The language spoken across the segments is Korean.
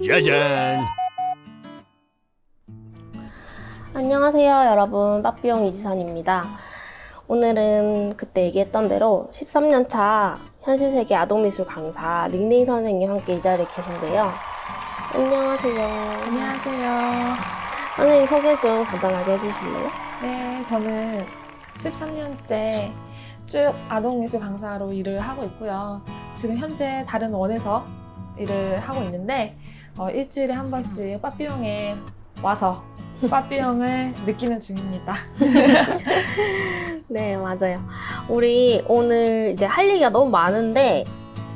짜잔! 안녕하세요 여러분, 빠삐용 이지선입니다. 오늘은 그때 얘기했던 대로 13년차 현실세계 아동미술 강사 링링 선생님 함께 이 자리에 계신데요. 안녕하세요. 안녕하세요. 선생님 소개 좀 간단하게 해주실래요? 네, 저는 13년째 쭉 아동미술 강사로 일을 하고 있고요. 지금 현재 다른 원에서 일을 하고 있는데 일주일에 한 번씩 빠삐용에 와서 빠삐용을 느끼는 중입니다. 네, 맞아요. 우리 오늘 이제 할 얘기가 너무 많은데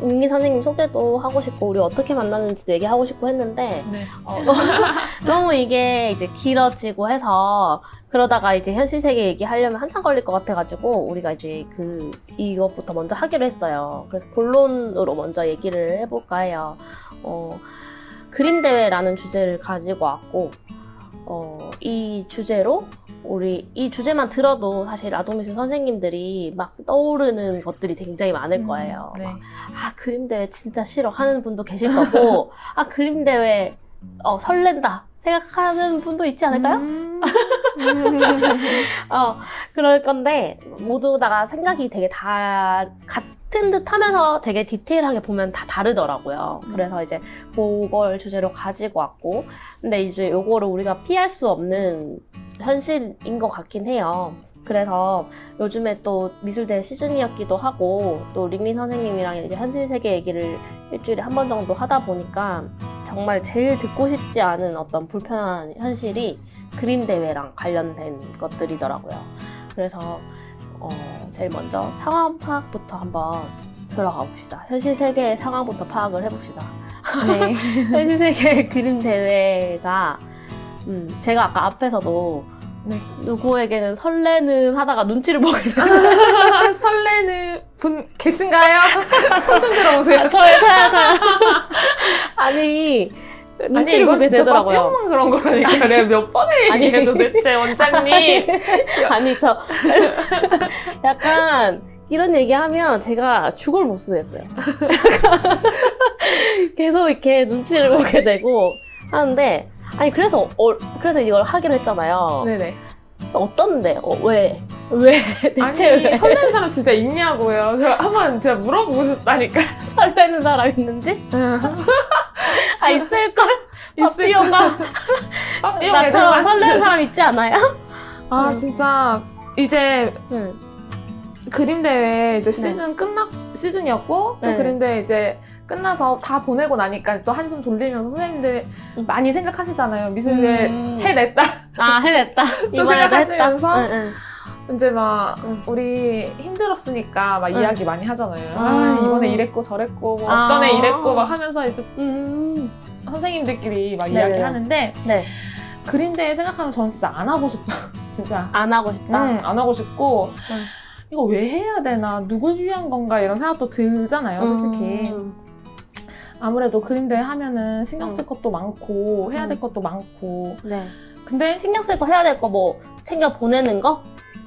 링링 선생님 소개도 하고 싶고 우리 어떻게 만났는지도 얘기하고 싶고 했는데 네. 너무 이게 이제 길어지고 해서 그러다가 이제 현실 세계 얘기하려면 한참 걸릴 것 같아가지고 우리가 이제 이것부터 먼저 하기로 했어요. 그래서 본론으로 먼저 얘기를 해볼까 해요. 그림 대회라는 주제를 가지고 왔고 이 주제로 우리 이 주제만 들어도 사실 아동미술 선생님들이 막 떠오르는 것들이 굉장히 많을 거예요. 네. 막, 그림 대회 진짜 싫어 하는 분도 계실 거고 그림 대회 설렌다 생각하는 분도 있지 않을까요? 그럴 건데 모두 다가 생각이 되게 다 같은 듯 하면서 되게 디테일하게 보면 다 다르더라고요. 그래서 이제 그걸 주제로 가지고 왔고, 근데 이제 요거를 우리가 피할 수 없는 현실인 것 같긴 해요. 그래서 요즘에 또 미술대회 시즌이었기도 하고 또 링링 선생님이랑 이제 현실세계 얘기를 일주일에 한 번 정도 하다 보니까 정말 제일 듣고 싶지 않은 어떤 불편한 현실이 그림 대회랑 관련된 것들이더라고요. 그래서 제일 먼저 상황 파악부터 한번 들어가 봅시다. 현실 세계의 상황부터 파악을 해봅시다. 네. 현실 세계 그림 대회가 제가 아까 앞에서도 네. 누구에게는 설레는 하다가 눈치를 보게 됐어요. 설레는 분 계신가요? 손 좀 들어보세요. 저요. 아니 눈치를 이건 보게 진짜 되더라고요. 빠삐용만 그런 거라니까. 내가 몇 번을 아니. 얘기해도 대체 원장님. 아니 저 약간 이런 얘기하면 제가 죽을 못 쓰겠어요. 계속 이렇게 눈치를 보게 되고 하는데 그래서 이걸 하기로 했잖아요. 네네. 어떤데? 왜 대체 아니 왜 설레는 사람 진짜 있냐고요. 저 한번 제가 물어보고 싶다니까. 설레는 사람 있는지? 있을걸? 빠삐용가 나처럼 설레는 사람 있지 않아요? 진짜 이제 그림 대회 이제 네. 시즌이었고 또 네. 그림 대회 이제 끝나서 다 보내고 나니까 또 한숨 돌리면서 선생님들 많이 생각하시잖아요. 미술대 해냈다. 해냈다. 또 이번에도 생각하시면서 했다. 이제 막 응. 우리 힘들었으니까 막 응. 이야기 많이 하잖아요. 이번에 이랬고 저랬고 뭐 어떤 애 이랬고 막 하면서 이제 선생님들끼리 막 네네. 이야기하는데 네. 그림 대회 생각하면 저는 진짜 안 하고 싶다. 진짜 안 하고 싶다. 안 하고 싶고 응. 이거 왜 해야 되나 누굴 위한 건가 이런 생각도 들잖아요. 솔직히 아무래도 그림 대회 하면은 신경 쓸 것도 많고 해야 될 것도 많고 네. 근데 신경 쓸 거 해야 될 거 뭐 챙겨 보내는 거?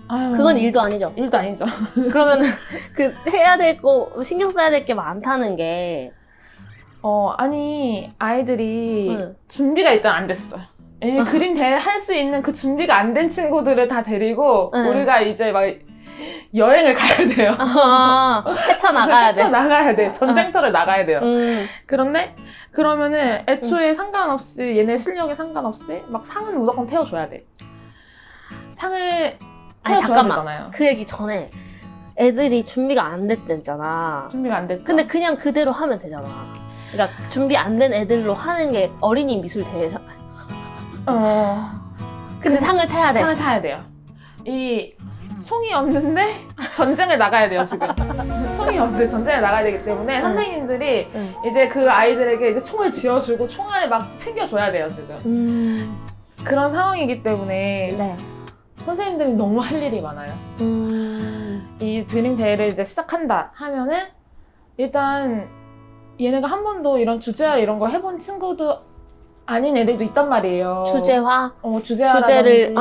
아유, 그건 일도 아니죠. 일도 아니죠. 그러면은 해야 될 거 신경 써야 될 게 많다는 게 아니 아이들이 응. 준비가 일단 안 됐어요. 그림 대회 할 수 있는 그 준비가 안 된 친구들을 다 데리고 응. 우리가 이제 막 여행을 가야 돼요. 헤쳐나가야 돼. 나가야 돼. 전쟁터를 나가야 돼요. 그런데 그러면은 애초에 상관없이 얘네 실력에 상관없이 막 상은 무조건 태워줘야 돼. 상을 태워줘야 잠깐만. 되잖아요. 그 얘기 전에 애들이 준비가 안 됐댔잖아. 준비가 안 됐죠. 근데 그냥 그대로 하면 되잖아. 그러니까 준비 안 된 애들로 하는 게 어린이 미술 대회잖아요. 근데 상을 타야 돼. 상을 타야 돼요. 이 총이 없는데 전쟁을 나가야 돼요, 지금. 총이 없는데 전쟁을 나가야 되기 때문에 선생님들이 이제 그 아이들에게 이제 총을 쥐어주고 총알을 막 챙겨줘야 돼요, 지금. 그런 상황이기 때문에 네. 선생님들이 너무 할 일이 많아요. 이 드림 대회를 이제 시작한다 하면은 일단 얘네가 한 번도 이런 주제와 이런 거 해본 친구도 아닌 애들도 있단 말이에요. 주제화? 주제를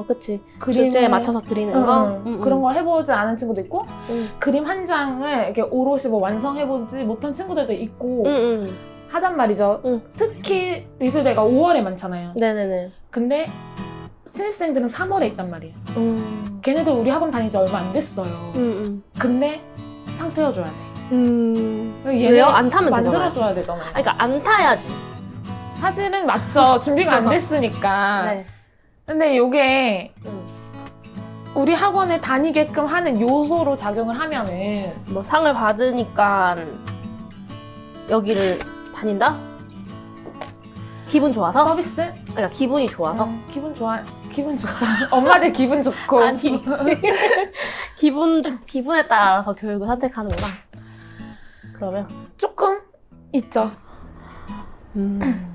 그치. 그림에 주제에 맞춰서 그리는 거? 그런 걸 해보지 않은 친구도 있고 응. 그림 한 장을 이렇게 오롯이 뭐 완성해보지 못한 친구들도 있고 응. 하단 말이죠. 응. 특히 미술대가 5월에 많잖아요. 네네네. 근데 신입생들은 3월에 있단 말이에요. 걔네들 우리 학원 다닌 지 얼마 안 됐어요. 근데 상 태워줘야 돼. 왜요? 안 타면 되잖아요. 만들어줘야 되잖아요. 아니, 그러니까 안 타야지. 사실은 맞죠. 준비가 안 됐으니까. 네. 근데 이게 응. 우리 학원에 다니게끔 하는 요소로 작용을 하면은 뭐 상을 받으니까 여기를 다닌다? 기분 좋아서? 서비스? 그러니까 기분이 좋아서? 기분 좋아. 기분 좋죠. 엄마들 기분 좋고. 아니 기분에 따라서 교육을 선택하는구나. 그러면 조금 있죠.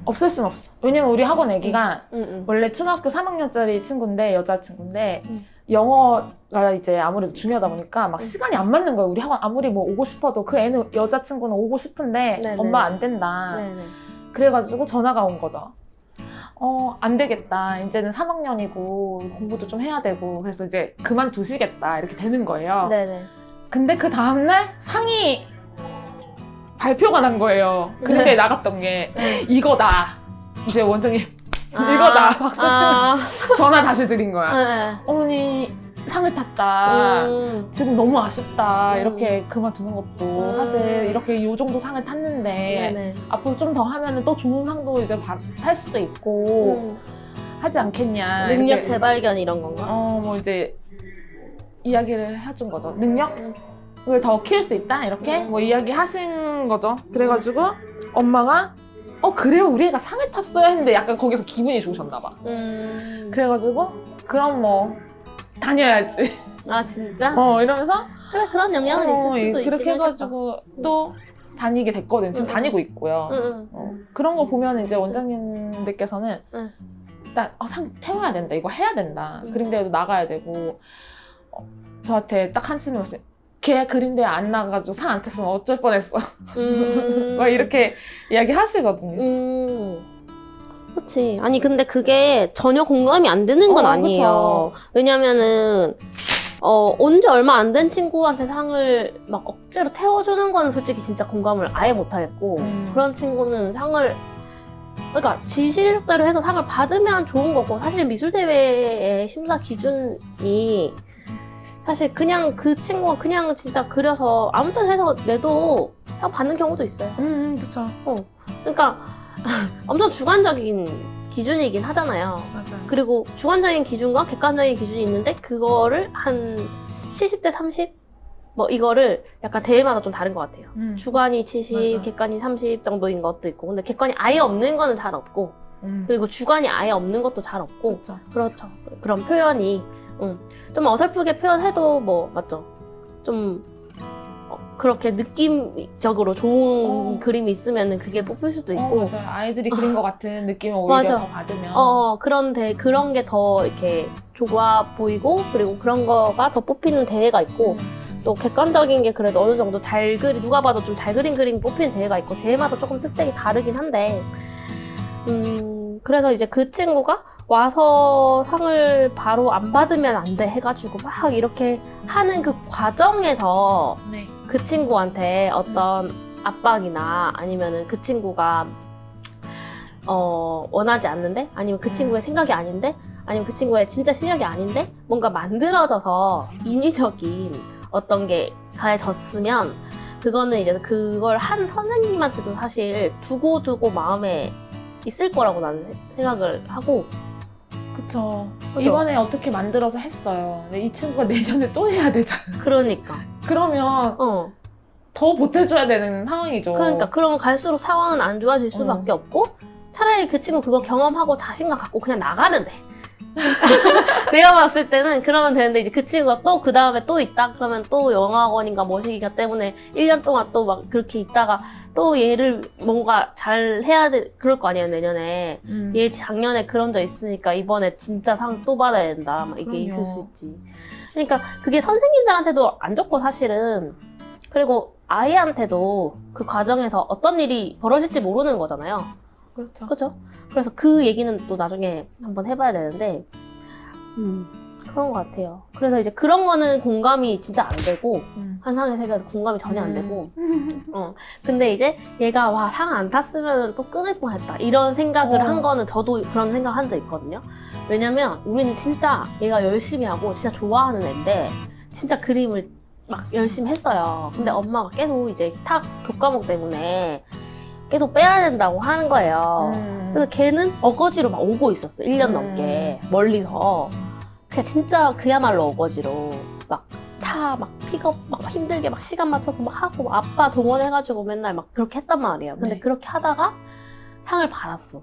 없을 순 없어. 왜냐면 우리 학원 애기가 원래 초등학교 3학년짜리 친구인데 여자친구인데 영어가 이제 아무래도 중요하다 보니까 막 시간이 안 맞는 거예요. 우리 학원 아무리 뭐 오고 싶어도 그 애는 여자친구는 오고 싶은데 네네. 엄마 안 된다. 네네. 그래가지고 전화가 온 거죠. 안 되겠다. 이제는 3학년이고 공부도 좀 해야 되고 그래서 이제 그만두시겠다 이렇게 되는 거예요. 네네. 근데 그 다음날 상이 발표가 난 거예요. 그때 네. 나갔던 게 이거다. 이제 원장님 아, 이거다. 박수 치고 전화 다시 드린 거야. 네. 어머니 상을 탔다. 지금 너무 아쉽다. 음. 이렇게 그만두는 것도 사실 이렇게 요 정도 상을 탔는데 네네. 앞으로 좀 더 하면 또 좋은 상도 이제 탈 수도 있고 하지 않겠냐. 능력 이렇게. 재발견 이런 건가? 뭐 이제 이야기를 해준 거죠. 능력? 그걸 더 키울 수 있다? 이렇게 뭐 이야기 하신 거죠. 그래가지고 엄마가 그래요? 우리 애가 상을 탔어요? 했는데 약간 거기서 기분이 좋으셨나 봐. 그래가지고 그럼 뭐 다녀야지. 아 진짜? 이러면서 그래 그런 영향은 있을 수도 있긴 그렇게 하겠다. 해가지고 또 다니게 됐거든. 지금 다니고 있고요. 그런 거 보면 이제 원장님들께서는 일단 상 태워야 된다. 이거 해야 된다. 그림대회도 나가야 되고 저한테 딱 하시는 말씀. 걔 그림대회 안 나가가지고 상 안 탔으면 어쩔 뻔했어. 막 이렇게 이야기 하시거든요. 그치. 아니 근데 그게 전혀 공감이 안 되는 건 아니에요. 그쵸. 왜냐면은 언제 얼마 안 된 친구한테 상을 막 억지로 태워주는 거는 솔직히 진짜 공감을 아예 못 하겠고 그런 친구는 상을 그러니까 지 실력대로 해서 상을 받으면 좋은 거고 사실 미술대회의 심사 기준이 사실 그냥 그 친구가 그냥 진짜 그려서 아무 때나 해서 내도 상 받는 경우도 있어요. 그쵸. 그러니까 엄청 주관적인 기준이긴 하잖아요. 맞아요. 그리고 주관적인 기준과 객관적인 기준이 있는데 그거를 한 70대 30? 뭐 이거를 약간 대회마다 좀 다른 것 같아요. 주관이 70, 맞아. 객관이 30 정도인 것도 있고 근데 객관이 아예 없는 거는 잘 없고 그리고 주관이 아예 없는 것도 잘 없고 그쵸. 그렇죠. 그런 표현이 좀 어설프게 표현해도 뭐 맞죠. 좀 그렇게 느낌적으로 좋은 그림이 있으면 그게 뽑힐 수도 있고 맞아요. 아이들이 그린 것 같은 느낌을 오히려 맞아. 더 받으면 그런데 그런 게 더 이렇게 좋아 보이고 그리고 그런 거가 더 뽑히는 대회가 있고 또 객관적인 게 그래도 어느 정도 누가 봐도 좀 잘 그린 그림이 뽑히는 대회가 있고 대회마다 조금 특색이 다르긴 한데 그래서 이제 그 친구가 와서 상을 바로 안 받으면 안 돼 해가지고 막 이렇게 하는 그 과정에서 네. 그 친구한테 어떤 압박이나 아니면은 그 친구가 원하지 않는데 아니면 그 친구의 생각이 아닌데 아니면 그 친구의 진짜 실력이 아닌데 뭔가 만들어져서 인위적인 어떤 게 가해졌으면 그거는 이제 그걸 한 선생님한테도 사실 두고두고 마음에 있을 거라고 나는 생각을 하고 그쵸. 그죠? 이번에 어떻게 만들어서 했어요. 근데 이 친구가 내년에 또 해야 되잖아. 그러니까 그러면 더 보태줘야 되는 상황이죠. 그러니까 그러면 갈수록 상황은 안 좋아질 수밖에 없고 차라리 그 친구 그거 경험하고 자신감 갖고 그냥 나가면 돼. 내가 봤을 때는 그러면 되는데 이제 그 친구가 또 그 다음에 또 있다 그러면 또 영어학원인가 뭐시기가 때문에 1년 동안 또 막 그렇게 있다가 또 얘를 뭔가 잘 해야 돼 그럴 거 아니에요 내년에 얘 작년에 그런 적 있으니까 이번에 진짜 상 또 받아야 된다 막 이게 그럼요. 있을 수 있지. 그러니까 그게 선생님들한테도 안 좋고 사실은 그리고 아이한테도 그 과정에서 어떤 일이 벌어질지 모르는 거잖아요. 그렇죠. 그죠? 그래서 그 얘기는 또 나중에 한번 해봐야 되는데, 그런 것 같아요. 그래서 이제 그런 거는 공감이 진짜 안 되고, 환상의 세계에서 공감이 전혀 안 되고, 근데 이제 얘가 와, 상 안 탔으면 또 끊을 뻔했다. 이런 생각을 한 거는 저도 그런 생각 한 적 있거든요. 왜냐면 우리는 진짜 얘가 열심히 하고 진짜 좋아하는 애인데, 진짜 그림을 막 열심히 했어요. 근데 엄마가 계속 이제 교과목 때문에 계속 빼야 된다고 하는 거예요. 그래서 걔는 어거지로 막 오고 있었어. 1년 넘게. 멀리서. 그냥 진짜 그야말로 어거지로 막 차 막 픽업 막 힘들게 막 시간 맞춰서 막 하고 아빠 동원해가지고 맨날 막 그렇게 했단 말이에요. 근데 네. 그렇게 하다가 상을 받았어.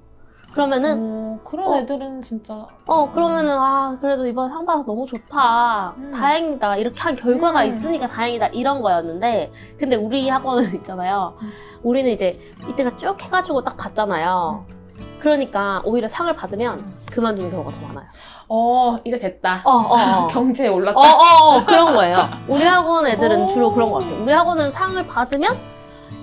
그러면은 그런 애들은 진짜 그러면은 그래도 이번 상 받아서 너무 좋다. 다행이다. 이렇게 한 결과가 있으니까 다행이다. 이런 거였는데 근데 우리 학원은 있잖아요. 우리는 이제 이때가 쭉 해가지고 딱 봤잖아요. 그러니까 오히려 상을 받으면 그만두는 경우가 더 많아요. 이제 됐다. 경제에 어, 올랐다. 그런 거예요. 우리 학원 애들은 주로 그런 것 같아요. 우리 학원은 상을 받으면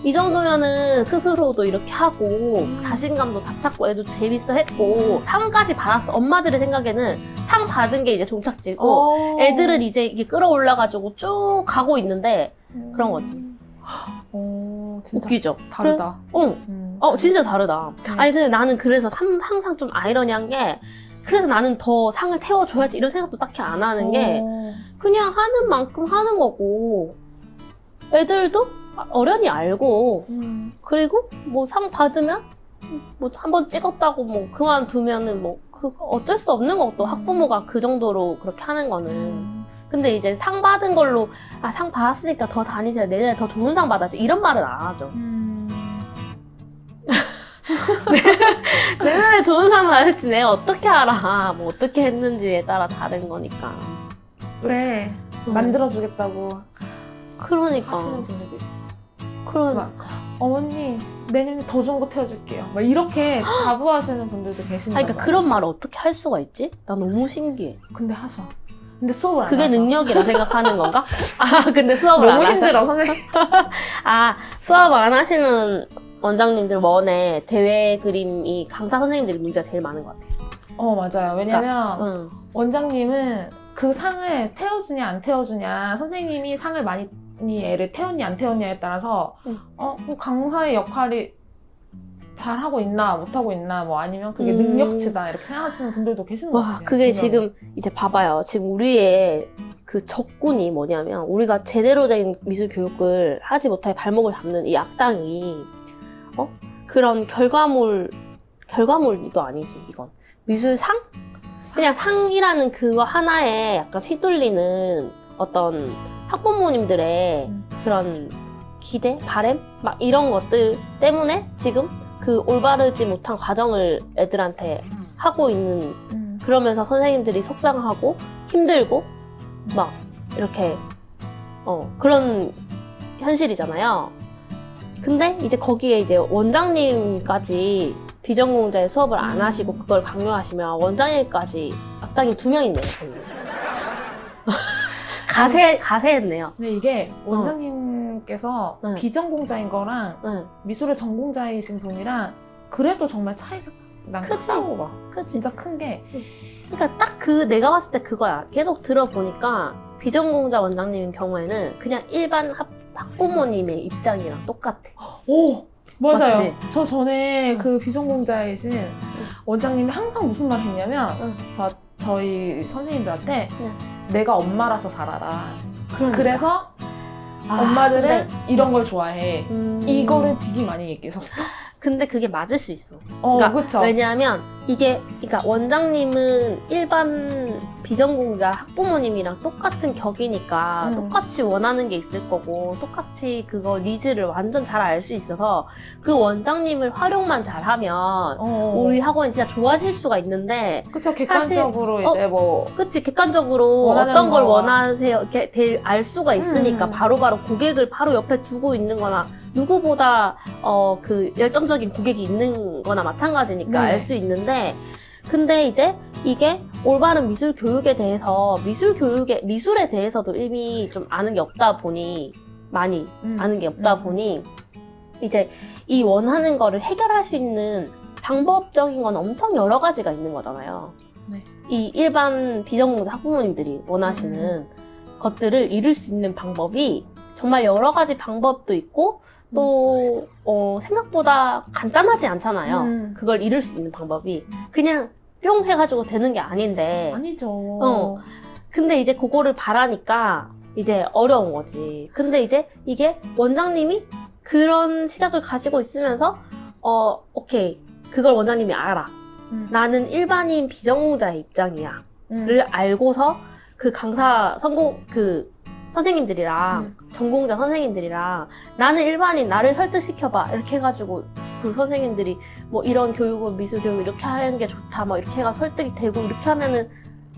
이 정도면은 스스로도 이렇게 하고 자신감도 되찾고 애도 재밌어 했고 상까지 받았어. 엄마들의 생각에는 상 받은 게 이제 종착지고 애들은 이제 이게 끌어올라가지고 쭉 가고 있는데 그런 거지. 진짜 웃기죠? 다르다. 진짜 다르다. 아니 근데 나는 그래서 항상 좀 아이러니한 게 그래서 나는 더 상을 태워줘야지 이런 생각도 딱히 안 하는 게 그냥 하는 만큼 하는 거고 애들도 어련히 알고 그리고 뭐 상 받으면 뭐 한 번 찍었다고 뭐 그만두면은 뭐 어쩔 수 없는 거고 또 학부모가 그 정도로 그렇게 하는 거는 근데 이제 상 받은 걸로 상 받았으니까 더 다니세요 내년에 더 좋은 상 받아줘 이런 말은 안 하죠. 내년에 좋은 상 받을지 내가 어떻게 알아. 뭐 어떻게 했는지에 따라 다른 거니까. 왜 만들어주겠다고 그러니까. 하시는 분들도 있어. 그러니까. 어머니 내년에 더 좋은 거 태워줄게요. 막 이렇게 자부하시는 분들도 계신다. 그러니까 그런 말을 어떻게 할 수가 있지? 나 너무 신기해. 근데 하셔. 근데 수업을 안 그게 하셔. 능력이라 생각하는 건가? 근데 수업을 안 너무 하셔? 힘들어 선생님. 수업 안 하시는 원장님들 원에 대회 그림이 강사 선생님들이 문제가 제일 많은 것 같아요. 맞아요. 왜냐면 그러니까, 원장님은 그 상을 태워주냐 안 태워주냐 선생님이 상을 많이 애를 태웠냐 안 태웠냐에 따라서 그 강사의 역할이 잘하고 있나 못하고 있나 뭐 아니면 그게 능력치다 이렇게 생각하시는 분들도 계시는 것 같아요. 그게 분명히. 지금 이제 봐봐요. 지금 우리의 그 적군이 뭐냐면 우리가 제대로 된 미술 교육을 하지 못하게 발목을 잡는 이 악당이 그런 결과물도 아니지 이건 미술상? 그냥 상이라는 그거 하나에 약간 휘둘리는 어떤 학부모님들의 그런 기대, 바램? 막 이런 것들 때문에 지금 그 올바르지 못한 과정을 애들한테 하고 있는 그러면서 선생님들이 속상하고 힘들고 막 이렇게 그런 현실이잖아요. 근데 이제 거기에 이제 원장님까지 비전공자의 수업을 안 하시고 그걸 강요하시면 원장님까지 악당이 2명이네요. 가세했네요. 근데 이게 원장님께서 비전공자인 거랑 미술의 전공자이신 분이랑 그래도 정말 차이가 난 크다고 봐. 진짜 큰 게. 그러니까 딱 내가 봤을 때 그거야. 계속 들어보니까 비전공자 원장님인 경우에는 그냥 일반 학부모님의 입장이랑 똑같아. 맞아요. 맞지? 저 전에 그 비전공자이신 원장님이 항상 무슨 말 했냐면 저희 선생님들한테 내가 엄마라서 잘 알아. 그래서 엄마들은 이런 걸 좋아해. 이거를 되게 많이 얘기했었어. 근데 그게 맞을 수 있어. 그쵸. 왜냐하면 그러니까 원장님은 일반 비전공자 학부모님이랑 똑같은 격이니까 똑같이 원하는 게 있을 거고 똑같이 그거 니즈를 완전 잘 알 수 있어서 그 원장님을 활용만 잘하면 우리 학원이 진짜 좋아질 수가 있는데 그쵸. 객관적으로 사실, 이제 그치. 객관적으로 어떤 걸 원하세요 이렇게 알 수가 있으니까 바로바로 고객을 바로 옆에 두고 있는 거나 누구보다 그 열정적인 고객이 있는 거나 마찬가지니까 알 수 있는데 근데 이제 이게 올바른 미술 교육에 대해서 미술에 대해서도 이미 좀 아는 게 없다 보니 많이 아는 게 없다 보니 이제 이 원하는 거를 해결할 수 있는 방법적인 건 엄청 여러 가지가 있는 거잖아요. 네. 이 일반 비전공자 학부모님들이 원하시는 것들을 이룰 수 있는 방법이 정말 여러 가지 방법도 있고 또 생각보다 간단하지 않잖아요. 그걸 이룰 수 있는 방법이 그냥 뿅 해가지고 되는 게 아닌데 아니죠. 근데 이제 그거를 바라니까 이제 어려운 거지. 근데 이제 이게 원장님이 그런 시각을 가지고 있으면서 오케이 그걸 원장님이 알아. 나는 일반인 비전공자의 입장이야. 를 알고서 그 강사 선생님들이랑 전공자 선생님들이랑 나는 일반인 나를 설득시켜봐 이렇게 해가지고 그 선생님들이 뭐 이런 교육은 미술 교육 이렇게 하는 게 좋다 뭐 이렇게 해가 설득이 되고 이렇게 하면은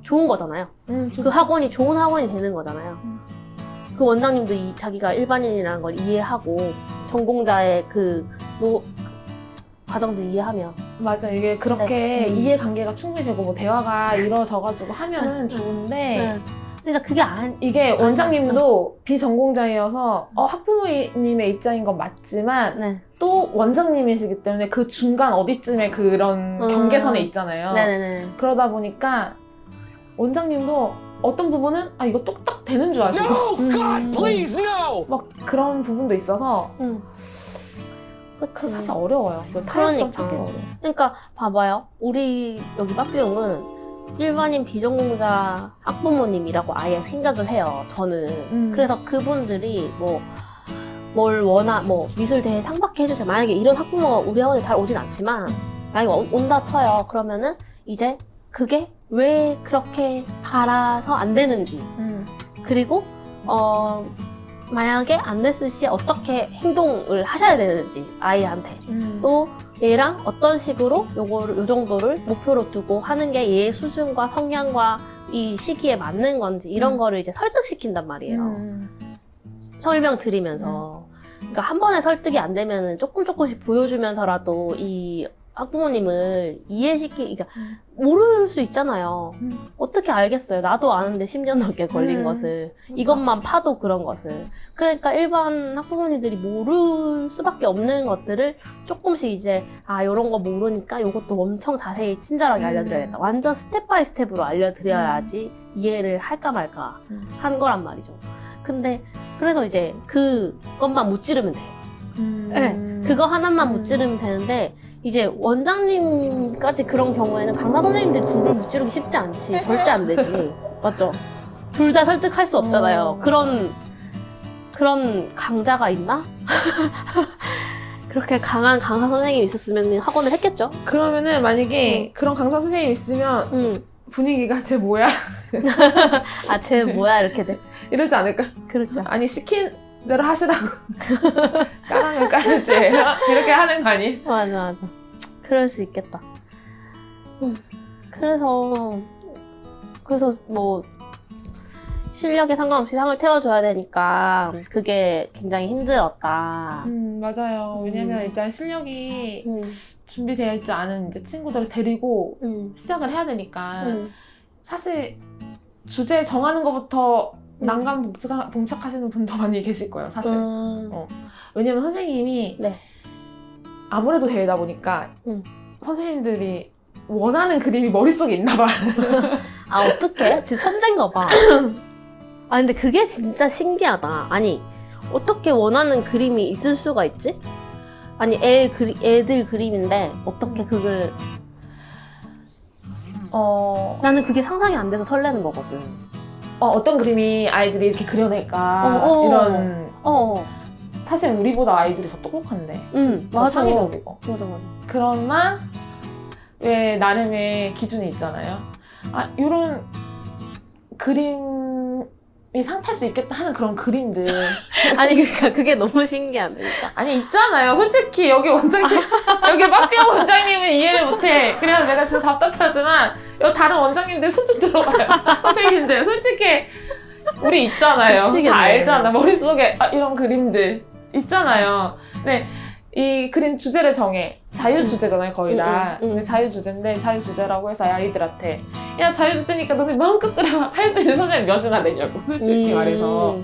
좋은 거잖아요. 그 학원이 좋은 학원이 되는 거잖아요. 그 원장님도 자기가 일반인이라는 걸 이해하고 전공자의 과정도 이해하면 맞아. 이게 그렇게 이해관계가 충분히 되고 뭐 대화가 이루어져가지고 하면은 좋은데 그러니까 그게 이게 원장님도 비전공자이어서 학부모님의 입장인 건 맞지만 또 원장님이시기 때문에 그 중간 어디쯤에 그런 경계선에 있잖아요. 네네네. 그러다 보니까 원장님도 어떤 부분은 이거 뚝딱 되는 줄 아시고 No, God, please, no! 막 그런 부분도 있어서 그 사실 어려워요. 그 타협점 찾기 어려워. 그러니까 봐봐요. 우리 여기 빠삐용은 일반인 비전공자 학부모님이라고 아예 생각을 해요. 저는. 그래서 그분들이 뭘 미술대회 상받게 해주세요. 만약에 이런 학부모가 우리 학원에 잘 오진 않지만 만약에 온다 쳐요. 그러면은 이제 그게 왜 그렇게 바라서 안 되는지 그리고 만약에 안 됐을 시 어떻게 행동을 하셔야 되는지 아이한테 또 얘랑 어떤 식으로 요 정도를 목표로 두고 하는 게 얘의 수준과 성향과 이 시기에 맞는 건지 이런 거를 이제 설득시킨단 말이에요. 설명 드리면서 그러니까 한 번에 설득이 안 되면은 조금씩 보여주면서라도 이 학부모님을 이해시키기가 모를 수 있잖아요. 어떻게 알겠어요? 나도 아는데 10년 넘게 걸린 것을 이것만 파도 그런 것을 그러니까 일반 학부모님들이 모를 수밖에 없는 것들을 조금씩 이제 요런 거 모르니까 요것도 엄청 자세히 친절하게 알려드려야겠다. 완전 스텝 바이 스텝으로 알려드려야지 이해를 할까 말까 한 거란 말이죠. 근데 그래서 이제 그것만 무찌르면 돼요. 네, 그거 하나만 무찌르면 되는데 이제 원장님까지 그런 경우에는 강사 선생님들이 둘을 무찌르기 쉽지 않지. 절대 안 되지. 맞죠? 둘 다 설득할 수 없잖아요. 그런 강자가 있나? 그렇게 강한 강사 선생님이 있었으면 학원을 했겠죠? 그러면은 만약에 그런 강사 선생님이 있으면 분위기가 쟤 뭐야? 쟤 뭐야 이렇게 돼. 이러지 않을까? 그렇죠. 아니 시킨 대로 하시라고 까랑을 까야지 이렇게 하는 거 아니? 맞아. 그럴 수 있겠다. 그래서 뭐 실력에 상관없이 상을 태워줘야 되니까 그게 굉장히 힘들었다. 맞아요. 왜냐면 일단 실력이 준비되어 있지 않은 이제 친구들을 데리고 시작을 해야 되니까 사실 주제 정하는 것부터 난감 봉착하시는 분도 많이 계실 거예요, 사실. 왜냐면 선생님이 아무래도 대회다 보니까 선생님들이 원하는 그림이 머릿속에 있나 봐. 어떡해? 진짜 천재인가 봐. 근데 그게 진짜 신기하다. 아니, 어떻게 원하는 그림이 있을 수가 있지? 아니, 애들 그림인데 어떻게 그걸 나는 그게 상상이 안 돼서 설레는 거거든. 어떤 그림이 아이들이 이렇게 그려낼까 이런 사실 우리보다 아이들이 더 똑똑한데 더 맞아. 창의적이고 맞아. 그러나 왜 나름의 기준이 있잖아요. 이런 그림이 상 탈 수 있겠다 하는 그런 그림들 아니 그러니까 그게 너무 신기하다니까. 아니 있잖아요. 솔직히 여기 원장님 여기 빠삐용 원장님은 이해를 못해. 그래서 내가 진짜 답답하지만 여기 다른 원장님들 손 좀 들어봐요. 선생님들 솔직히 우리 있잖아요. 미치겠네. 다 알잖아. 머릿속에 이런 그림들 있잖아요. 네. 이 그림 주제를 정해. 자유주제잖아요, 거의 다. 근데 자유주제인데, 자유주제라고 해서 아이들한테 야, 자유주제니까 너네 마음껏 그려 할 수 있는 선생님 몇이나 되냐고, 솔직히 말해서.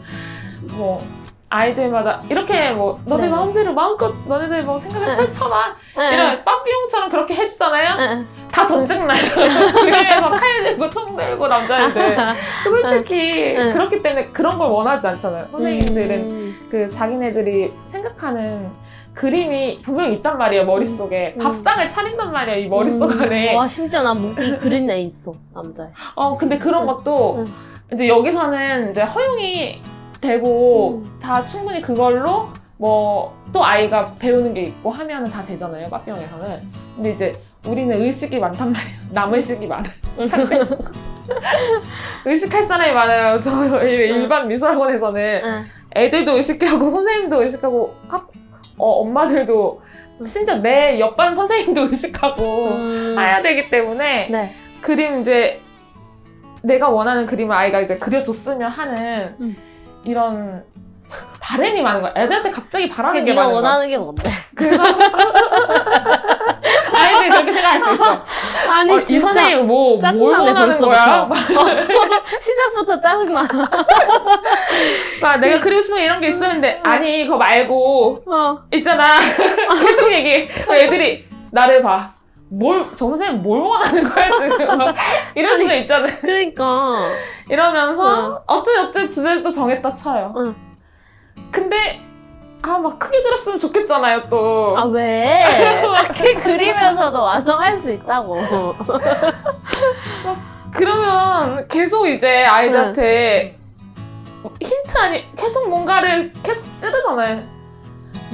뭐, 아이들마다 이렇게 뭐 너네 네. 마음대로 마음껏 너네들 뭐 생각을 펼쳐봐 이런 빠삐용처럼 그렇게 해주잖아요. 다 전쟁나요. 그래서 칼 들고 총 들고 남자애들 솔직히 그렇기 때문에 그런 걸 원하지 않잖아요. 선생님들은 그 자기네들이 생각하는 그림이 분명히 있단 말이에요. 머릿속에 밥상을 차린단 말이에요. 이 머릿속 안에. 와 심지어 난 무기 그린 애 있어 남자애. 근데 그런 것도 이제 여기서는 이제 허용이 되고 다 충분히 그걸로 뭐 또 아이가 배우는 게 있고 하면은 다 되잖아요. 빠삐용에서는. 근데 이제 우리는 의식이 많단 말이에요. 남의식이 많아요. 의식할 사람이 많아요. 저 일반 미술학원에서는 애들도 의식하고 선생님도 의식하고 엄마들도 심지어 내 옆반 선생님도 의식하고 해야 되기 때문에 네. 그림 이제 내가 원하는 그림을 아이가 이제 그려줬으면 하는 이런 바람이 많은 거야. 애들한테 갑자기 바라는 게 네가 많은 거야. 원하는 게 뭔데? 그래서 아이들이 그렇게 생각할 수 있어. 아니 이 진짜 선생님 뭘 짜증나네, 원하는 거야? 시작부터 짜증나. 막 내가 그리고 싶은 게 이런 게 있었는데 아니 그거 말고 어. 있잖아. 계속 얘기해. 애들이 나를 봐. 저 선생님 뭘 원하는 거야 지금. 이럴 수도 있잖아. 그러니까. 이러면서 어쩌고저쩌고 주제를 또 정했다 쳐요. 근데 막 크게 들었으면 좋겠잖아요 또. 아 왜? 작게 그리면서도 완성할 수 있다고. 그러면 계속 이제 아이들한테 힌트 아니 계속 뭔가를 계속 찌르잖아요.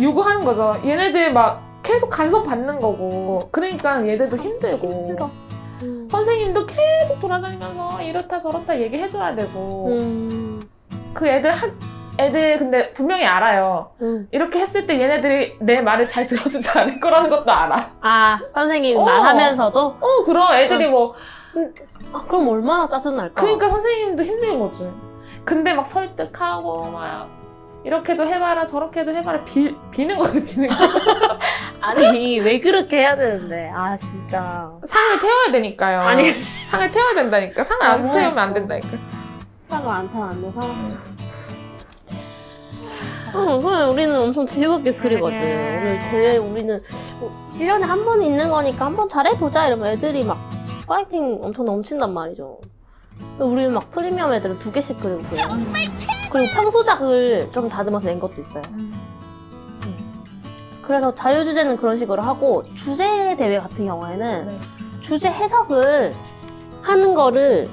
요구하는 거죠. 얘네들 막 계속 간섭 받는 거고. 그러니까 얘들도 힘들고. 힘들어. 선생님도 계속 돌아다니면서 이렇다 저렇다 얘기해줘야 되고. 그 애들 근데 분명히 알아요. 이렇게 했을 때 얘네들이 내 말을 잘 들어주지 않을 거라는 것도 알아. 아 선생님이 말하면서도? 그럼 애들이 뭐 그럼 얼마나 짜증날까? 그러니까 선생님도 힘든 거지. 근데 막 설득하고 막 이렇게도 해봐라 저렇게도 해봐라 비는 거지 비는 거. 아니 왜 그렇게 해야 되는데 아 진짜 상을 태워야 되니까요. 아니. 상을 태워야 된다니까. 상을 안 너무했어. 태우면 안 된다니까. 상을 안 타면 안 돼서 그래 우리는 엄청 즐겁게 그리거든. 오늘 대회 우리는 1년에 한 번 있는 거니까 한 번 잘해보자 이러면 애들이 막 파이팅 엄청 넘친단 말이죠. 우리는 막 프리미엄 애들은 2개씩 그리고 그래요. 그리고 평소작을 좀 다듬어서 낸 것도 있어요. 그래서 자유주제는 그런 식으로 하고 주제 대회 같은 경우에는 주제 해석을 하는 거를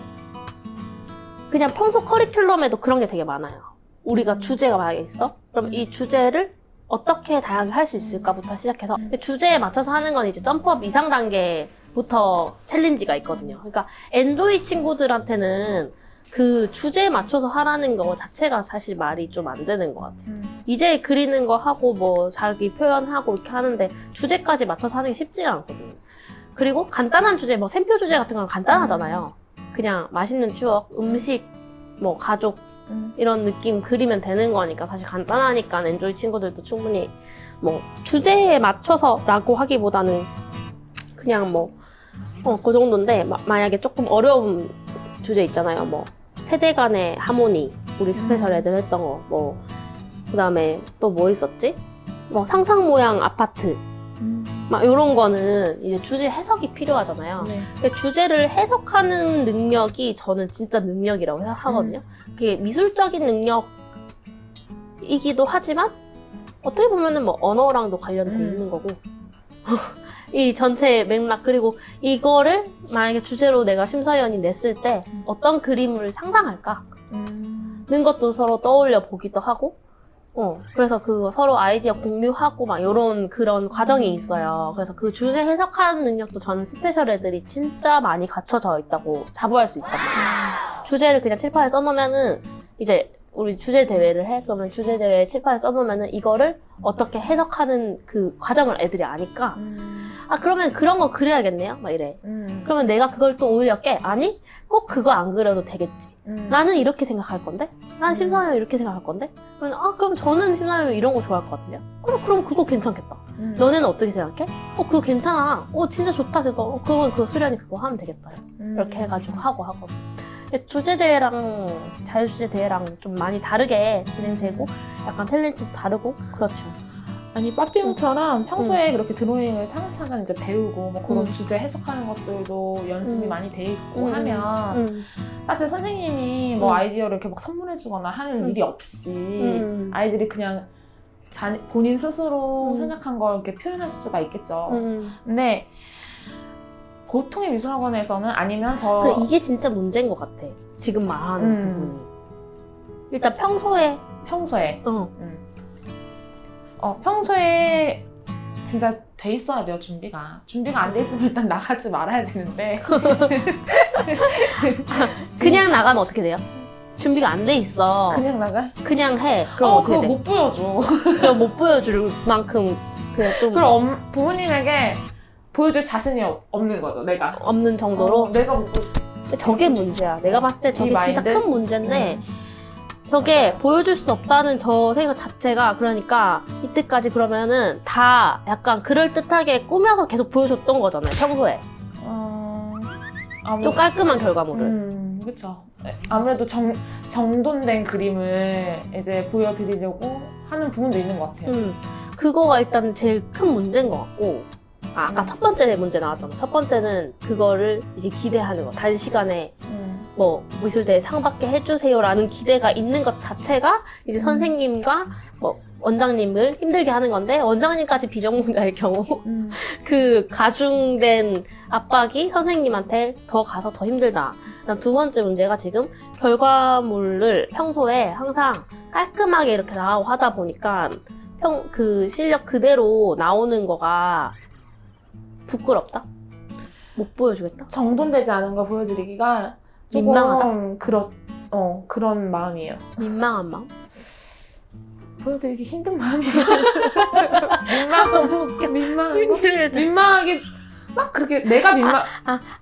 그냥 평소 커리큘럼에도 그런 게 되게 많아요. 우리가 주제가 만약에 있어? 그럼 이 주제를 어떻게 다양하게 할 수 있을까부터 시작해서 주제에 맞춰서 하는 건 이제 점프업 이상 단계부터 챌린지가 있거든요. 그러니까 엔조이 친구들한테는 그 주제에 맞춰서 하라는 거 자체가 사실 말이 좀 안 되는 것 같아요. 이제 그리는 거 하고 뭐 자기 표현하고 이렇게 하는데 주제까지 맞춰서 하는 게 쉽지가 않거든요. 그리고 간단한 주제, 뭐 샘표 주제 같은 건 간단하잖아요. 그냥 맛있는 추억, 음식, 뭐 가족 이런 느낌 그리면 되는 거니까 사실 간단하니까 엔조이 친구들도 충분히 뭐 주제에 맞춰서라고 하기보다는 그냥 뭐 그 정도인데 만약에 조금 어려운 주제 있잖아요. 뭐 세대 간의 하모니 우리 스페셜 애들 했던 거 뭐 그다음에 또 뭐 있었지? 뭐 상상 모양 아파트 막 이런 거는 이제 주제 해석이 필요하잖아요. 근데 주제를 해석하는 능력이 저는 진짜 능력이라고 생각하거든요. 그게 미술적인 능력이기도 하지만 어떻게 보면은 뭐 언어랑도 관련돼 있는 거고 이 전체 맥락 그리고 이거를 만약에 주제로 내가 심사위원이 냈을 때 어떤 그림을 상상할까? 는 것도 서로 떠올려 보기도 하고 그래서 그거 서로 아이디어 공유하고 막 이런 그런 과정이 있어요. 그래서 그 주제 해석하는 능력도 저는 스페셜 애들이 진짜 많이 갖춰져 있다고 자부할 수 있단 말이에요. 주제를 그냥 칠판에 써놓으면은 이제 우리 주제 대회를 해? 그러면 주제 대회 칠판에 써놓으면은 이거를 어떻게 해석하는 그 과정을 애들이 아니까 그러면 그런 거 그려야겠네요? 막 이래. 그러면 내가 그걸 또 오히려 아니? 꼭 그거 안 그려도 되겠지. 나는 이렇게 생각할 건데? 난 심사위원 이렇게 생각할 건데? 그럼 저는 심사위원 이런 거 좋아할 것 같은데요? 그럼 그거 괜찮겠다. 너네는 어떻게 생각해? 그거 괜찮아. 진짜 좋다 그거. 그러면 그거 수련이 그거 하면 되겠다. 이렇게 해가지고 하고. 주제대회랑 자유주제대회랑 좀 많이 다르게 진행되고 약간 챌린지도 다르고 그렇죠. 아니 빠삐용처럼 평소에 그렇게 드로잉을 차근차근 이제 배우고 뭐 그런 주제 해석하는 것들도 연습이 많이 돼 있고 하면 사실 선생님이 뭐 아이디어를 이렇게 막 선물해주거나 할 일이 없이 아이들이 그냥 본인 스스로 생각한 걸 이렇게 표현할 수가 있겠죠. 근데 보통의 미술학원에서는 아니면 그래, 이게 진짜 문제인 것 같아. 지금 말하는 부분이. 일단 평소에 평소에 진짜 돼 있어야 돼요, 준비가. 준비가 안 돼 있으면 일단 나가지 말아야 되는데. 그냥 나가면 어떻게 돼요? 준비가 안 돼 있어. 그냥 나가? 그냥 해. 그럼 어떻게 그거 돼? 못 보여줘. 그럼 못 보여줄 만큼 그냥 좀 그럼 부모님에게 보여줄 자신이 없는 거죠, 내가. 없는 정도로. 내가 못 보여줄 수 있어. 근데 저게 문제야. 내가 봤을 때 저게 이 진짜 마인드? 큰 문제인데 저게 보여줄 수 없다는 저 생각 자체가 그러니까 이때까지 그러면은 다 약간 그럴듯하게 꾸며서 계속 보여줬던 거잖아요. 평소에. 좀 깔끔한 결과물을. 그렇죠. 아무래도 정돈된 그림을 이제 보여드리려고 하는 부분도 있는 것 같아요. 그거가 일단 제일 큰 문제인 것 같고 아까 첫 번째 문제 나왔잖아. 첫 번째는 그거를 이제 기대하는 거. 단시간에 뭐 미술대회 상 받게 해주세요라는 기대가 있는 것 자체가 이제 선생님과 뭐 원장님을 힘들게 하는 건데 원장님까지 비전공자일 경우 그 가중된 압박이 선생님한테 더 가서 더 힘들다. 그다음 두 번째 문제가 지금 결과물을 평소에 항상 깔끔하게 이렇게 나오고 하다 보니까 그 실력 그대로 나오는 거가 부끄럽다? 못 보여주겠다? 정돈되지 않은 거 보여드리기가 조금 민망하다? 그런 마음이에요. 민망한 마음? 보여드리기 힘든 마음이에요. 너무 웃겨. 민망하게 막 그렇게 내가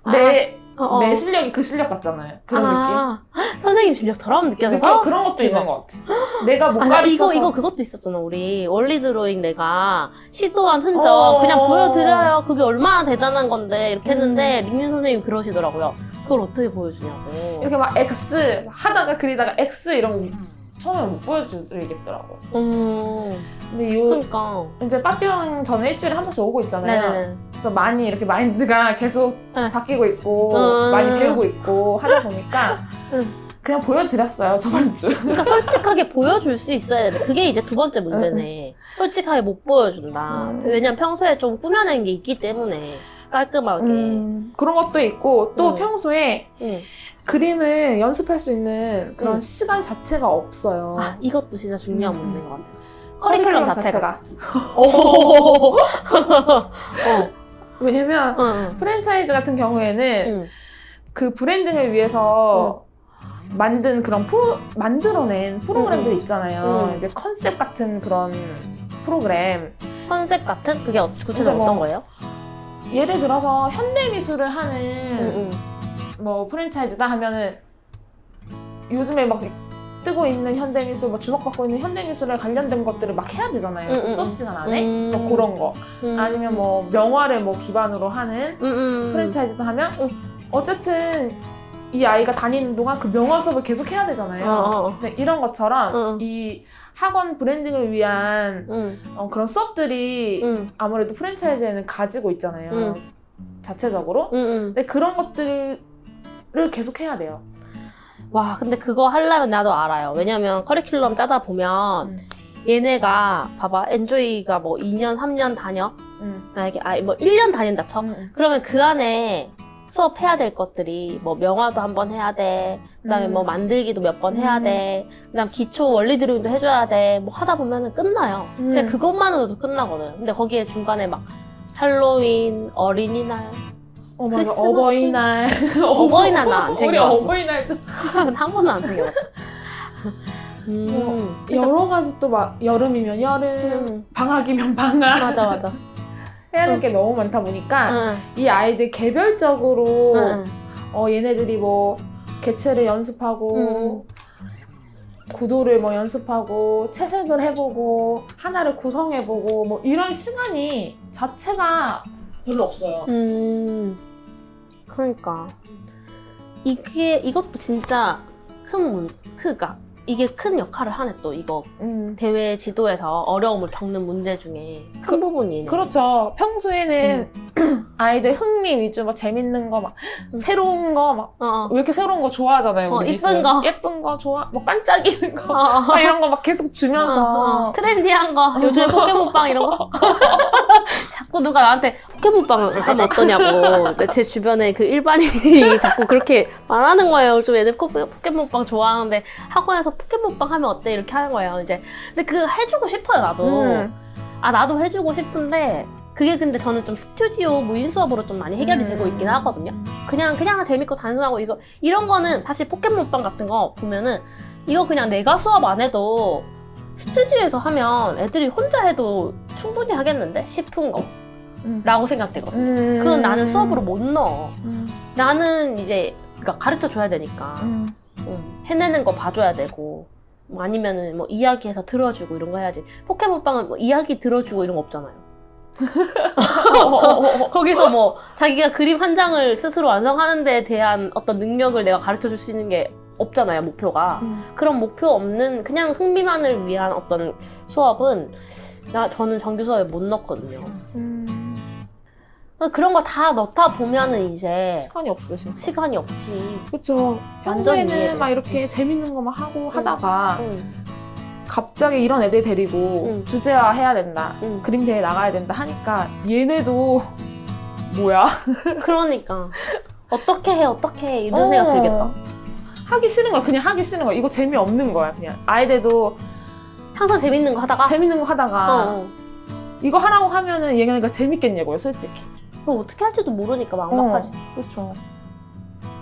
내 실력이 그 실력 같잖아요. 그런 느낌. 선생님 실력처럼 느껴져서? 그런 것도 있는 것 같아. 내가 못 나 가르쳐서 이거 그것도 있었잖아. 우리 원리 드로잉 내가 시도한 흔적 그냥 보여드려요. 그게 얼마나 대단한 건데 이렇게 했는데 린린 선생님이 그러시더라고요. 그걸 어떻게 보여주냐고. 이렇게 막 X 하다가 그리다가 X 이런 거 처음에 못 보여드리겠더라고요. 근데 그러니까 이제 빠삐용 저는 일주일에 한 번씩 오고 있잖아요. 네네. 그래서 많이 이렇게 마인드가 계속 네. 바뀌고 있고 많이 배우고 있고 하다 보니까 그냥 보여드렸어요, 저번 주. 그러니까 솔직하게 보여줄 수 있어야 돼. 그게 이제 두 번째 문제네. 솔직하게 못 보여준다. 왜냐면 평소에 좀 꾸며낸 게 있기 때문에 깔끔하게. 그런 것도 있고 또 평소에 그림을 연습할 수 있는 그런 시간 자체가 없어요. 아, 이것도 진짜 중요한 문제인 것 같았어. 커리큘럼 자체가. 왜냐면 프랜차이즈 같은 경우에는 그 브랜딩을 위해서 만든 그런 만들어낸 프로그램들이 있잖아요. 이제 컨셉 같은 그런 프로그램. 컨셉 같은? 그게 구체적으로 어떤 거예요? 예를 들어서 현대미술을 하는 뭐 프랜차이즈다 하면은 요즘에 막 뜨고 있는 현대미술, 뭐 주목받고 있는 현대미술에 관련된 것들을 막 해야 되잖아요. 그 수업 시간 안에 뭐 그런 거. 아니면 뭐 명화를 뭐 기반으로 하는 프랜차이즈도 하면 어쨌든 이 아이가 다니는 동안 그 명화 수업을 계속 해야 되잖아요. 근데 이런 것처럼 이 학원 브랜딩을 위한 그런 수업들이 아무래도 프랜차이즈에는 가지고 있잖아요. 자체적으로. 근데 그런 것들을 계속 해야 돼요. 와, 근데 그거 하려면 나도 알아요. 왜냐면 커리큘럼 짜다 보면 얘네가 봐봐, 엔조이가 뭐 2년, 3년 다녀? 만약에 뭐 1년 다닌다 쳐? 그러면 그 안에 수업해야 될 것들이 뭐 명화도 한번 해야 돼. 그다음에 뭐 만들기도 몇 번 해야 돼. 그다음 기초 원리 드로잉도 해줘야 돼. 뭐 하다 보면은 끝나요. 그냥 그것만으로도 끝나거든. 근데 거기에 중간에 막 할로윈, 어린이날, 맞아. 크리스마스. 어버이날. 어버이날 나 안 우리 챙겨봤어. 어버이날도 한 번도 안 챙겨봤어. 여러 가지 또 막 여름이면 여름, 방학이면 방학. 맞아. 해야 될 게 너무 많다 보니까 이 아이들 개별적으로 얘네들이 뭐 개체를 연습하고 구도를 뭐 연습하고 채색을 해보고 하나를 구성해보고 뭐 이런 시간이 자체가 별로 없어요. 그러니까 이것도 진짜 그러니까 이게 큰 역할을 하네 또 이거 대회 지도에서 어려움을 겪는 문제 중에 큰 부분이네. 그렇죠. 평소에는 아이들 흥미 위주, 막 재밌는 거, 막 새로운 거, 막 왜 이렇게 새로운 거 좋아하잖아요. 우리 이쁜 거. 예쁜 거 좋아, 뭐 반짝이는 거, 막 이런 거 막 계속 주면서 트렌디한 거, 요즘에 포켓몬빵 이런 거. 자꾸 누가 나한테 포켓몬빵 하면 어떠냐고. 근데 제 주변에 그 일반인이 자꾸 그렇게 말하는 거예요. 좀 애들 포켓몬빵 좋아하는데 학원에서 포켓몬빵 하면 어때? 이렇게 하는 거예요. 이제 근데 그 해주고 싶어요 나도. 나도 해주고 싶은데 그게 근데 저는 좀 스튜디오 무인 수업으로 좀 많이 해결이 되고 있긴 하거든요. 그냥 재밌고 단순하고 이런 거는 사실 포켓몬빵 같은 거 보면은 이거 그냥 내가 수업 안 해도 스튜디오에서 하면 애들이 혼자 해도 충분히 하겠는데 싶은 거 라고 생각되거든요. 그건 나는 수업으로 못 넣어. 나는 이제 그러니까 가르쳐 줘야 되니까 해내는 거 봐줘야 되고 뭐 아니면은 뭐 이야기해서 들어주고 이런 거 해야지. 포켓몬빵은 뭐 이야기 들어주고 이런 거 없잖아요. 거기서 뭐 자기가 그림 한 장을 스스로 완성하는 데에 대한 어떤 능력을 내가 가르쳐 줄 수 있는 게 없잖아요, 목표가. 그런 목표 없는 그냥 흥미만을 위한 어떤 수업은 저는 정규 수업에 못 넣거든요. 그런 거 다 넣다 보면은 이제 시간이 없어, 진짜. 시간이 없지. 그쵸. 완전 이해돼. 평소에는 막 이렇게 재밌는 거 막 하고 하다가 갑자기 이런 애들 데리고 주제화 해야 된다. 그림 대회 나가야 된다 하니까 얘네도 뭐야? 그러니까 어떻게 해 이런 생각 들겠다. 하기 싫은 거야. 그냥 하기 싫은 거야. 이거 재미없는 거야. 그냥 아이들도 항상 재밌는 거 하다가 재밌는 거 하다가 이거 하라고 하면은 얘네가 재밌겠냐고요, 솔직히. 그거 어떻게 할지도 모르니까 막막하지. 그렇죠.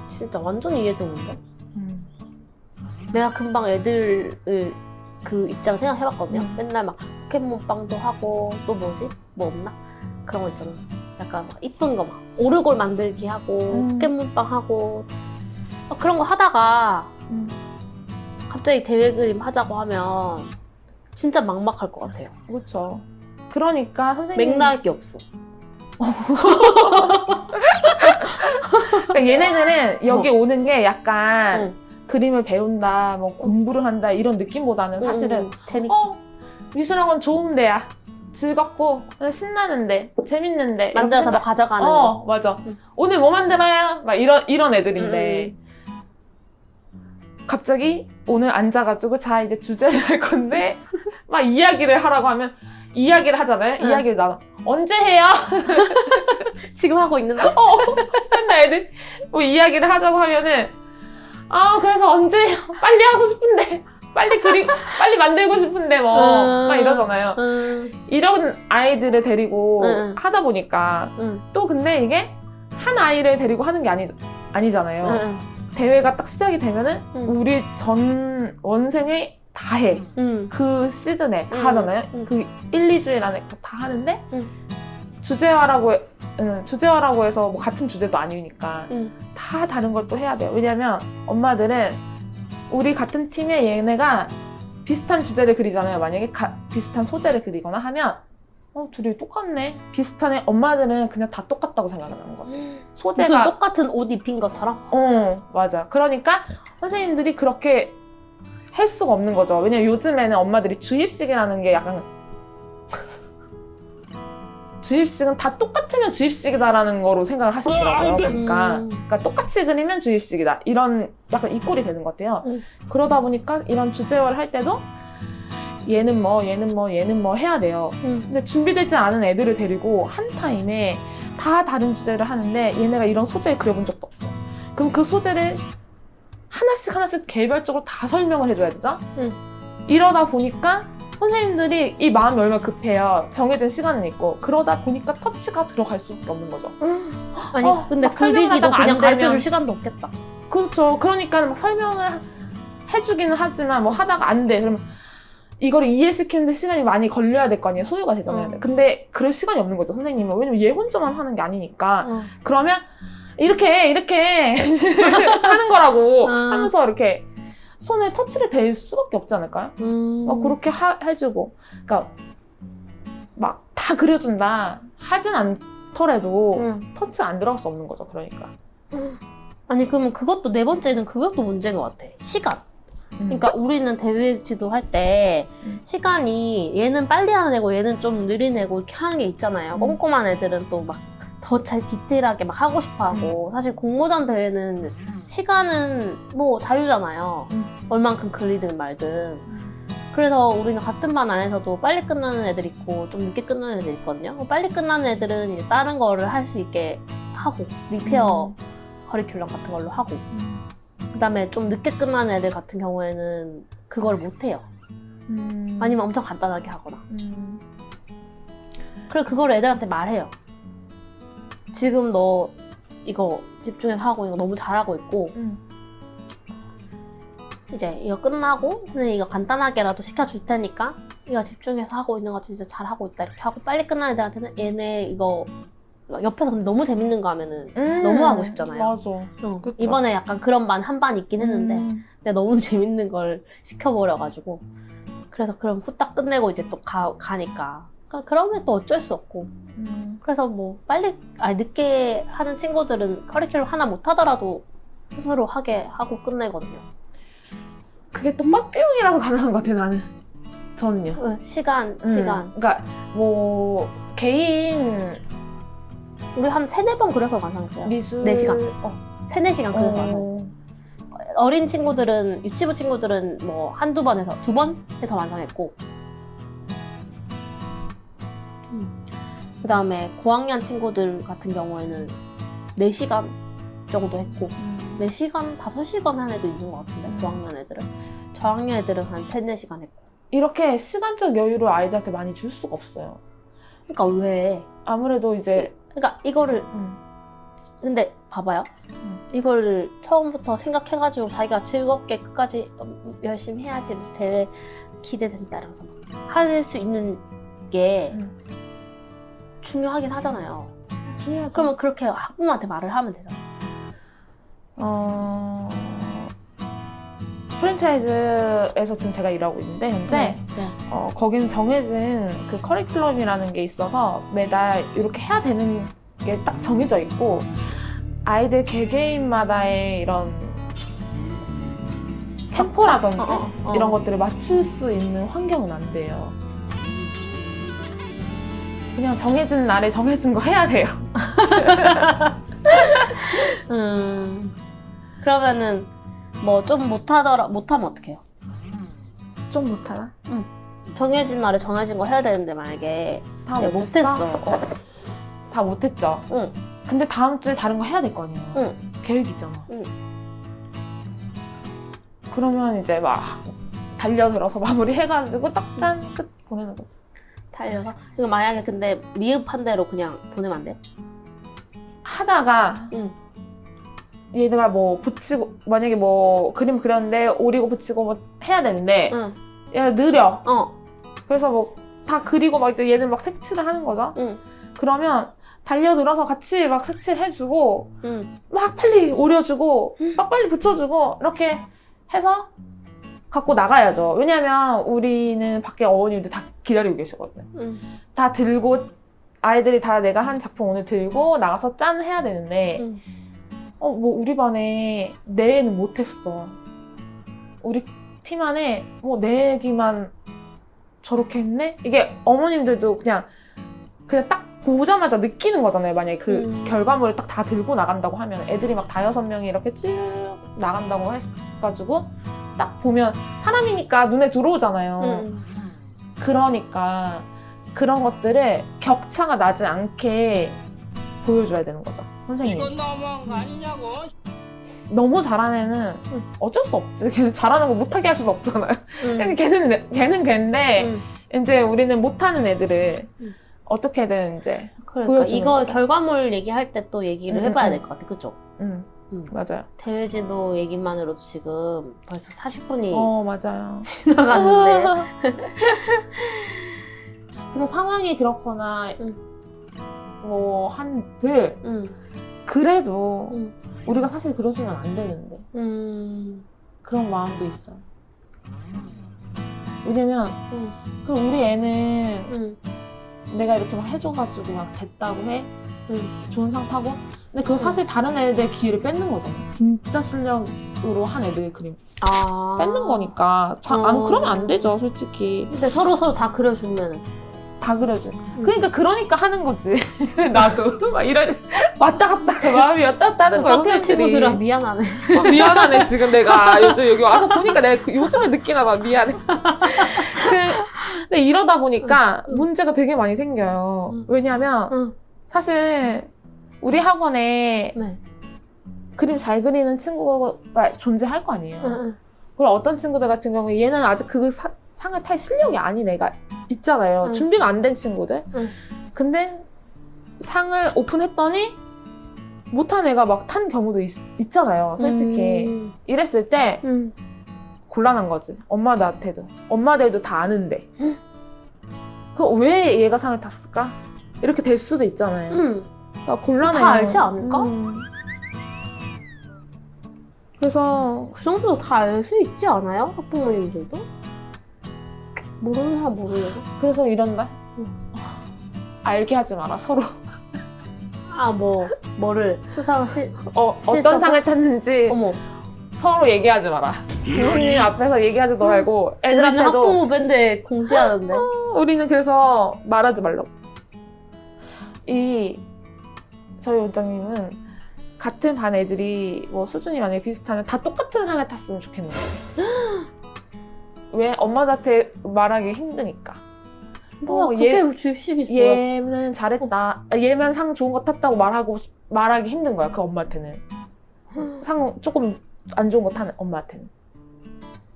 진짜 완전 이해되는데? 내가 금방 애들을 그 입장 생각해봤거든요. 맨날 막 포켓몬빵도 하고 또 뭐지? 뭐 없나? 그런 거 있잖아. 약간 막 이쁜 거 막 오르골 만들기 하고 포켓몬빵 하고 그런 거 하다가 갑자기 대회 그림 하자고 하면 진짜 막막할 것 같아요. 그렇죠. 그러니까 선생님 맥락이 없어. 그러니까 얘네들은 여기 오는 게 약간 그림을 배운다, 뭐 공부를 한다 이런 느낌보다는 사실은 재밌게. 미술학원 좋은 데야. 즐겁고 신나는데 재밌는데 만들어서 막 가져가는 거. 맞아. 오늘 뭐 만들어요? 막 이런 애들인데 갑자기 오늘 앉아가지고 자 이제 주제를 할 건데 막 이야기를 하라고 하면 이야기를 하잖아요. 이야기를 나눠. 언제 해요? 지금 하고 있는데? 맨날 애들 뭐 이야기를 하자고 하면은 그래서 언제 해요? 빨리 하고 싶은데 빨리 만들고 싶은데 막 이러잖아요. 이런 아이들을 데리고 하다 보니까 또 근데 이게 한 아이를 데리고 하는 게 아니잖아요. 대회가 딱 시작이 되면은 우리 전 원생이 다 해. 그 시즌에 다 하잖아요. 그 1, 2주일 안에 다 하는데 주제화라고 해서 뭐 같은 주제도 아니니까 다 다른 걸 또 해야 돼요. 왜냐면 엄마들은 우리 같은 팀에 얘네가 비슷한 주제를 그리잖아요. 만약에 비슷한 소재를 그리거나 하면 둘이 똑같네. 비슷하네. 엄마들은 그냥 다 똑같다고 생각하는 거. 소재가 무슨 똑같은 옷 입힌 것처럼? 맞아. 그러니까 선생님들이 그렇게 할 수가 없는 거죠. 왜냐면 요즘에는 엄마들이 주입식이라는 게 약간 주입식은 다 똑같으면 주입식이다라는 거로 생각을 하시더라고요. 그러니까 똑같이 그리면 주입식이다. 이런 약간 이 꼴이 되는 것 같아요. 그러다 보니까 이런 주제화를 할 때도 얘는 뭐 해야 돼요. 근데 준비되지 않은 애들을 데리고 한 타임에 다 다른 주제를 하는데 얘네가 이런 소재를 그려본 적도 없어. 그럼 그 소재를 하나씩 개별적으로 다 설명을 해줘야 되죠? 이러다 보니까 선생님들이 이 마음이 얼마나 급해요. 정해진 시간은 있고 그러다 보니까 터치가 들어갈 수밖에 없는 거죠. 아니 근데 그리기도 그냥 가르쳐줄 시간도 없겠다. 그렇죠. 그러니까 막 설명을 해주기는 하지만 뭐 하다가 안 돼. 그러면 이걸 이해시키는데 시간이 많이 걸려야 될 거 아니에요. 소요가 되잖아요. 근데 그럴 시간이 없는 거죠, 선생님은. 왜냐면 얘 혼자만 하는 게 아니니까. 그러면 이렇게 하는 거라고 하면서 이렇게 손에 터치를 댈 수밖에 없지 않을까요? 그렇게 해주고. 그러니까 막 다 그려준다 하진 않더라도 터치 안 들어갈 수 없는 거죠. 그러니까. 아니 그러면 그것도 네 번째는 그것도 문제인 것 같아. 시간. 그러니까 우리는 대회 지도할 때 시간이 얘는 빨리 하는 애고 얘는 좀 느린 애고 이렇게 하는 게 있잖아요. 꼼꼼한 애들은 또 막 더 잘 디테일하게 막 하고 싶어 하고 사실 공모전 대회는 시간은 뭐 자유잖아요. 얼만큼 그리든 말든. 그래서 우리는 같은 반 안에서도 빨리 끝나는 애들 있고 좀 늦게 끝나는 애들 있거든요. 빨리 끝나는 애들은 이제 다른 거를 할 수 있게 하고 리페어 커리큘럼 같은 걸로 하고 그다음에 좀 늦게 끝나는 애들 같은 경우에는 그걸 못 해요. 아니면 엄청 간단하게 하거나. 그리고 그걸 애들한테 말해요. 지금 너 이거 집중해서 하고 이거 너무 잘하고 있고 이제 이거 끝나고 근데 이거 간단하게라도 시켜줄 테니까 이거 집중해서 하고 있는 거 진짜 잘하고 있다 이렇게 하고 빨리 끝나는 애들한테는 얘네 이거 옆에서 근데 너무 재밌는 거 하면은 너무 하고 싶잖아요. 맞아. 그쵸. 이번에 약간 그런 반 한 반 있긴 했는데 근데 너무 재밌는 걸 시켜버려가지고 그래서 그럼 후딱 끝내고 이제 또 가니까 그러니까 그러면 또 어쩔 수 없고 그래서 뭐 빨리 늦게 하는 친구들은 커리큘럼 하나 못 하더라도 스스로 하게 하고 끝내거든요. 그게 또 빡비용이라서 가능한 것 같아 나는. 저는요. 시간. 그러니까 뭐 개인 우리 한 3-4번 그래서 완성했어요. 미술 4시간. 3-4시간 그래서 완성했어요. 어린 친구들은 유치부 친구들은 뭐 한두 번 해서 2번 해서 완성했고 그 다음에 고학년 친구들 같은 경우에는 4시간 정도 했고 4시간, 5시간 한 애도 있는 것 같은데 고학년 애들은 저학년 애들은 한 3-4시간 했고 이렇게 시간적 여유를 아이들한테 많이 줄 수가 없어요. 그러니까 왜? 아무래도 이제 그러니까 이거를 근데 봐봐요. 이거를 처음부터 생각해가지고 자기가 즐겁게 끝까지 열심히 해야지 하면서 대회 기대된다 이러면서 할 수 있는 게 중요하긴 하잖아요. 중요하죠. 그러면 그렇게 학부모한테 말을 하면 되잖아. 프랜차이즈에서 지금 제가 일하고 있는데 현재 거기는 정해진 그 커리큘럼이라는 게 있어서 매달 이렇게 해야 되는 게 딱 정해져 있고 아이들 개개인마다의 이런 템포라든지 이런 것들을 맞출 수 있는 환경은 안 돼요. 그냥 정해진 날에 정해진 거 해야 돼요. 그러면은 뭐 좀 못하면 어떡해요? 좀 못하나? 정해진 날에 정해진 거 해야 되는데 만약에 다 못했어. 다 못했죠? 응. 근데 다음 주에 다른 거 해야 될 거 아니에요? 응. 계획 있잖아. 응. 그러면 이제 막 달려들어서 마무리해가지고 딱 짠! 끝 보내는 거지. 달려서? 그러니까 만약에 근데 미흡한 대로 그냥 보내면 안 돼? 하다가 얘가 뭐 붙이고 만약에 뭐 그림 그렸는데 오리고 붙이고 뭐 해야 되는데 얘가 느려. 그래서 뭐 다 그리고 막 이제 얘는 막 색칠을 하는 거죠. 그러면 달려들어서 같이 막 색칠해주고 막 빨리 오려주고 막 빨리 붙여주고 이렇게 해서 갖고 나가야죠. 왜냐면 우리는 밖에 어머님들 다 기다리고 계시거든요. 다 들고 아이들이 다 내가 한 작품 오늘 들고 나가서 짠 해야 되는데 뭐 우리 반에 내 애는 못했어. 우리 팀 안에 뭐 내 애기만 저렇게 했네? 이게 어머님들도 그냥 딱 보자마자 느끼는 거잖아요. 만약에 그 결과물을 딱 다 들고 나간다고 하면 애들이 막 5-6명이 이렇게 쭉 나간다고 해가지고 딱 보면 사람이니까 눈에 들어오잖아요. 그러니까 그런 것들을 격차가 나지 않게 보여줘야 되는 거죠. 선생님이. 이건 너무한 거 아니냐고. 너무 잘하는 애는 어쩔 수 없지. 걔는 잘하는 거 못하게 할 수는 없잖아요. 걔는 걔인데 이제 우리는 못하는 애들을 어떻게든 이제 그러니까 보여주는 이거 거죠. 결과물 얘기할 때 또 얘기를 해봐야 될 것 같아. 그죠? 맞아요. 대회지도 얘기만으로도 지금 벌써 40분이 맞아요. 지나갔는데 그래서 상황이 그렇거나 뭐 한들 그래도 우리가 사실 그러시면 안 되는데 그런 마음도 있어요. 왜냐면 그럼 우리 애는 내가 이렇게 막 해줘가지고 막 됐다고 해. 좋은 상 타고 근데 그거 사실 다른 애들 기회를 뺏는 거잖아. 진짜 실력으로 한 애들 그림 뺏는 거니까. 안 그러면 안 되죠, 솔직히. 근데 서로 다 그려주면은. 다 그려줘. 그러니까 하는 거지. 나도 막 이런 왔다 갔다 마음이 왔다 갔다 하는 거야. 학교 선생님들이. 친구들아 미안하네. 미안하네 지금 내가 요즘 여기 와서 보니까 내가 요즘에 느끼나 봐. 미안해. 근데 이러다 보니까 문제가 되게 많이 생겨요. 왜냐하면 사실 우리 학원에 네. 그림 잘 그리는 친구가 존재할 거 아니에요. 그리고 어떤 친구들 같은 경우 얘는 아직 그 상을 탈 실력이 아닌 애가 있잖아요. 준비가 안 된 친구들. 근데 상을 오픈했더니 못한 애가 막 탄 경우도 있잖아요. 솔직히. 이랬을 때 곤란한 거지. 엄마들도 다 아는데. 그럼 왜 얘가 상을 탔을까? 이렇게 될 수도 있잖아요. 그러니까 곤란해요. 다 알지 않을까? 그래서 그 정도 다 알 수 있지 않아요? 학부모님들도? 모르는 사람 모르는. 그래서 이런다. 알게 하지 마라 서로. 뭐를 수상 어떤 상을 탔는지 어머. 서로 얘기하지 마라. 부모님 앞에서 얘기하지도 말고 우리는 애들한테도. 학부모 밴드에 공지하는데. 우리는 그래서 말하지 말라고. 저희 원장님은 같은 반 애들이 뭐 수준이 만약에 비슷하면 다 똑같은 상을 탔으면 좋겠는데. 왜? 엄마한테 말하기 힘드니까. 그게 주입식이지 뭐야. 얘는 잘했다. 얘만 상 좋은 거 탔다고 말하기 힘든 거야. 그 엄마한테는. 상 조금 안 좋은 거 타는 엄마한테는.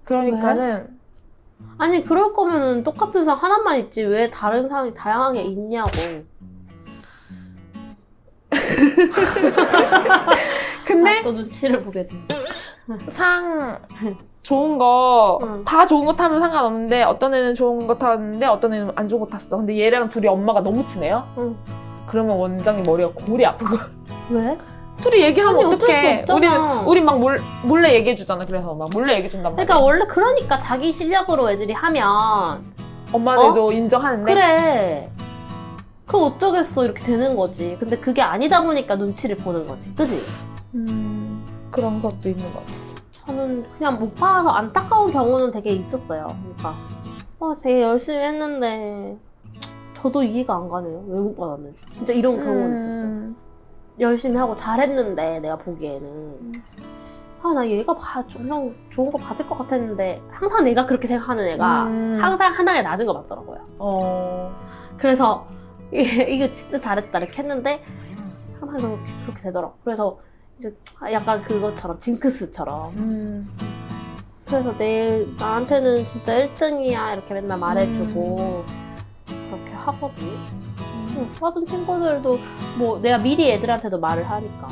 그러니까는 아니 그럴 거면은 똑같은 상 하나만 있지 왜 다른 상이 다양하게 있냐고. 근데 또 눈치를 보게 돼. 상 좋은 거 다 응. 좋은 거 타면 상관없는데 어떤 애는 좋은 거 탔는데 어떤 애는 안 좋은 거 탔어. 근데 얘랑 둘이 엄마가 너무 친해요? 응. 그러면 원장님 머리가 골이 아픈 거야. 왜? 둘이 얘기하면 아니, 어떡해. 어쩔 수 없잖아. 우리 막 몰래 얘기해주잖아. 그래서 막 몰래 얘기해준단 말이야. 그러니까 원래 그러니까 자기 실력으로 애들이 하면 엄마들도 인정하는데. 그래. 그 어쩌겠어 이렇게 되는 거지. 근데 그게 아니다 보니까 눈치를 보는 거지. 그지? 그런 것도 있는 것 같아. 저는 그냥 못 봐서 안타까운 경우는 되게 있었어요. 그러니까 되게 열심히 했는데 저도 이해가 안 가네요. 왜 못 받았는지. 진짜 이런 경우는 있었어요. 열심히 하고 잘했는데 내가 보기에는 나 얘가 그냥 좋은 거 받을 것 같았는데 항상 내가 그렇게 생각하는 애가 항상 한 단계 낮은 거 받더라고요. 그래서 이거 진짜 잘했다 이렇게 했는데 항상 그렇게 되더라고. 그래서 이제 약간 그것처럼 징크스처럼. 그래서 나한테는 진짜 1등이야 이렇게 맨날 말해주고 그렇게 하거든요. 다른 친구들도 뭐 내가 미리 애들한테도 말을 하니까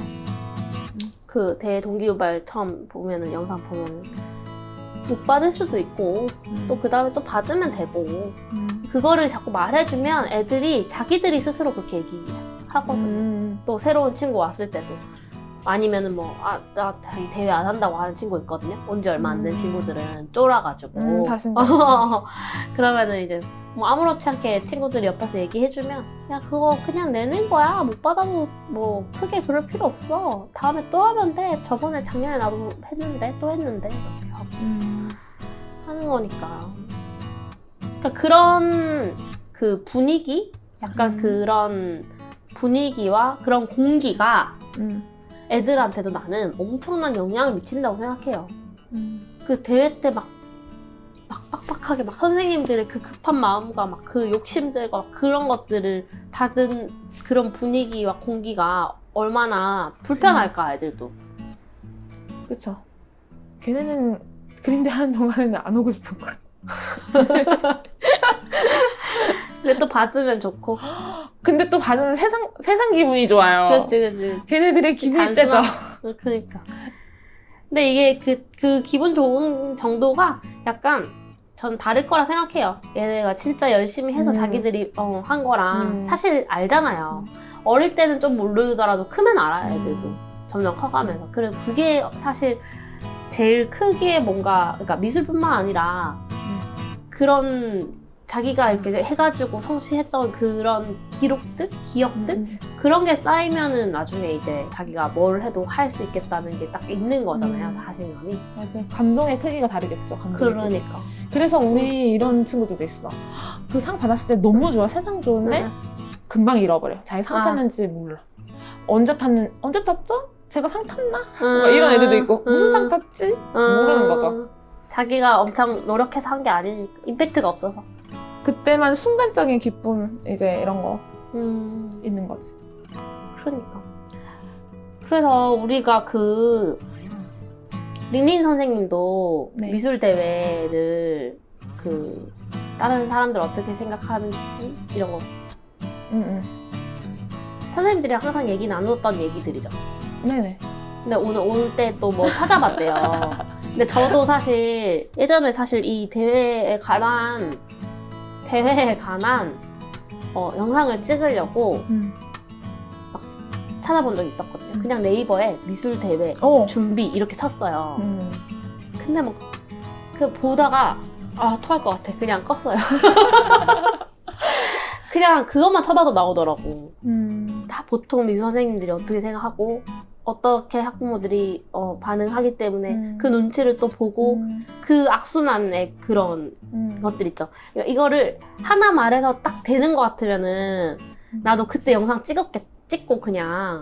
그 대동기유발 처음 보면은 영상 보면은 못 받을 수도 있고 또 그 다음에 또 받으면 되고 그거를 자꾸 말해주면 애들이 자기들이 스스로 그렇게 얘기하거든요. 또 새로운 친구 왔을 때도 아니면은 나 대회 안 한다고 하는 친구 있거든요. 온 지 얼마 안 된 친구들은 쫄아가지고 자신감. 그러면은 이제 뭐 아무렇지 않게 친구들이 옆에서 얘기해주면 야 그거 그냥 내는 거야 못 받아도 뭐 크게 그럴 필요 없어 다음에 또 하면 돼 저번에 작년에 나도 했는데 또 했는데 이렇게 하고 하는 거니까. 그러니까 그런 그 분위기 약간 그런 분위기와 그런 공기가 애들한테도 나는 엄청난 영향을 미친다고 생각해요. 그 대회 때 막 빡빡하게 막 선생님들의 그 급한 마음과 막 그 욕심들과 그런 것들을 받은 그런 분위기와 공기가 얼마나 불편할까 애들도. 그쵸. 걔네는 그림대 하는 동안에는 안 오고 싶은 거야. 근데 또 받으면 좋고. 근데 또 받으면 세상 기분이 좋아요. 그렇지. 걔네들의 기분이 째져. 그러니까. 근데 이게 그 기분 좋은 정도가 약간 전 다를 거라 생각해요. 얘네가 진짜 열심히 해서 자기들이 한 거랑 사실 알잖아요. 어릴 때는 좀 모르더라도 크면 알아요, 애들도. 점점 커가면서. 그래서 그게 사실 제일 크게 뭔가, 그러니까 미술뿐만 아니라 그런 자기가 이렇게 해가지고 성취했던 그런 기록들, 기억들 그런 게 쌓이면은 나중에 이제 자기가 뭘 해도 할 수 있겠다는 게 딱 있는 거잖아요. 자신감이. 맞아. 감동의 크기가 다르겠죠. 감동의 크기. 그러니까. 그래서 우리 이런 친구들도 있어. 그 상 받았을 때 너무 좋아. 세상 좋은데 응. 금방 잃어버려. 자기 상 아. 탔는지 몰라. 언제 탔죠? 제가 상 탔나? 뭐 이런 애들도 있고 무슨 상 탔지? 모르는 거죠. 자기가 엄청 노력해서 한 게 아니니까 임팩트가 없어서. 그때만 순간적인 기쁨 이제 이런 거 있는 거지. 그러니까. 그래서 우리가 그 린린 선생님도 네. 미술 대회를 그 다른 사람들 어떻게 생각하는지 이런 거 선생님들이 항상 얘기 나누었던 얘기들이죠. 네네. 근데 오늘 올 때 또 뭐 찾아봤대요. 근데 저도 사실 예전에 사실 이 대회에 관한 영상을 찍으려고 찾아본 적이 있었거든요. 그냥 네이버에 미술 대회 준비 이렇게 쳤어요. 근데 막 그 보다가 토할 것 같아. 그냥 껐어요. 그냥 그것만 쳐봐도 나오더라고. 다 보통 미술 선생님들이 어떻게 생각하고 어떻게 학부모들이 반응하기 때문에 그 눈치를 또 보고 그 악순환의 그런 것들 있죠. 그러니까 이거를 하나 말해서 딱 되는 것 같으면은 나도 그때 영상 찍고 그냥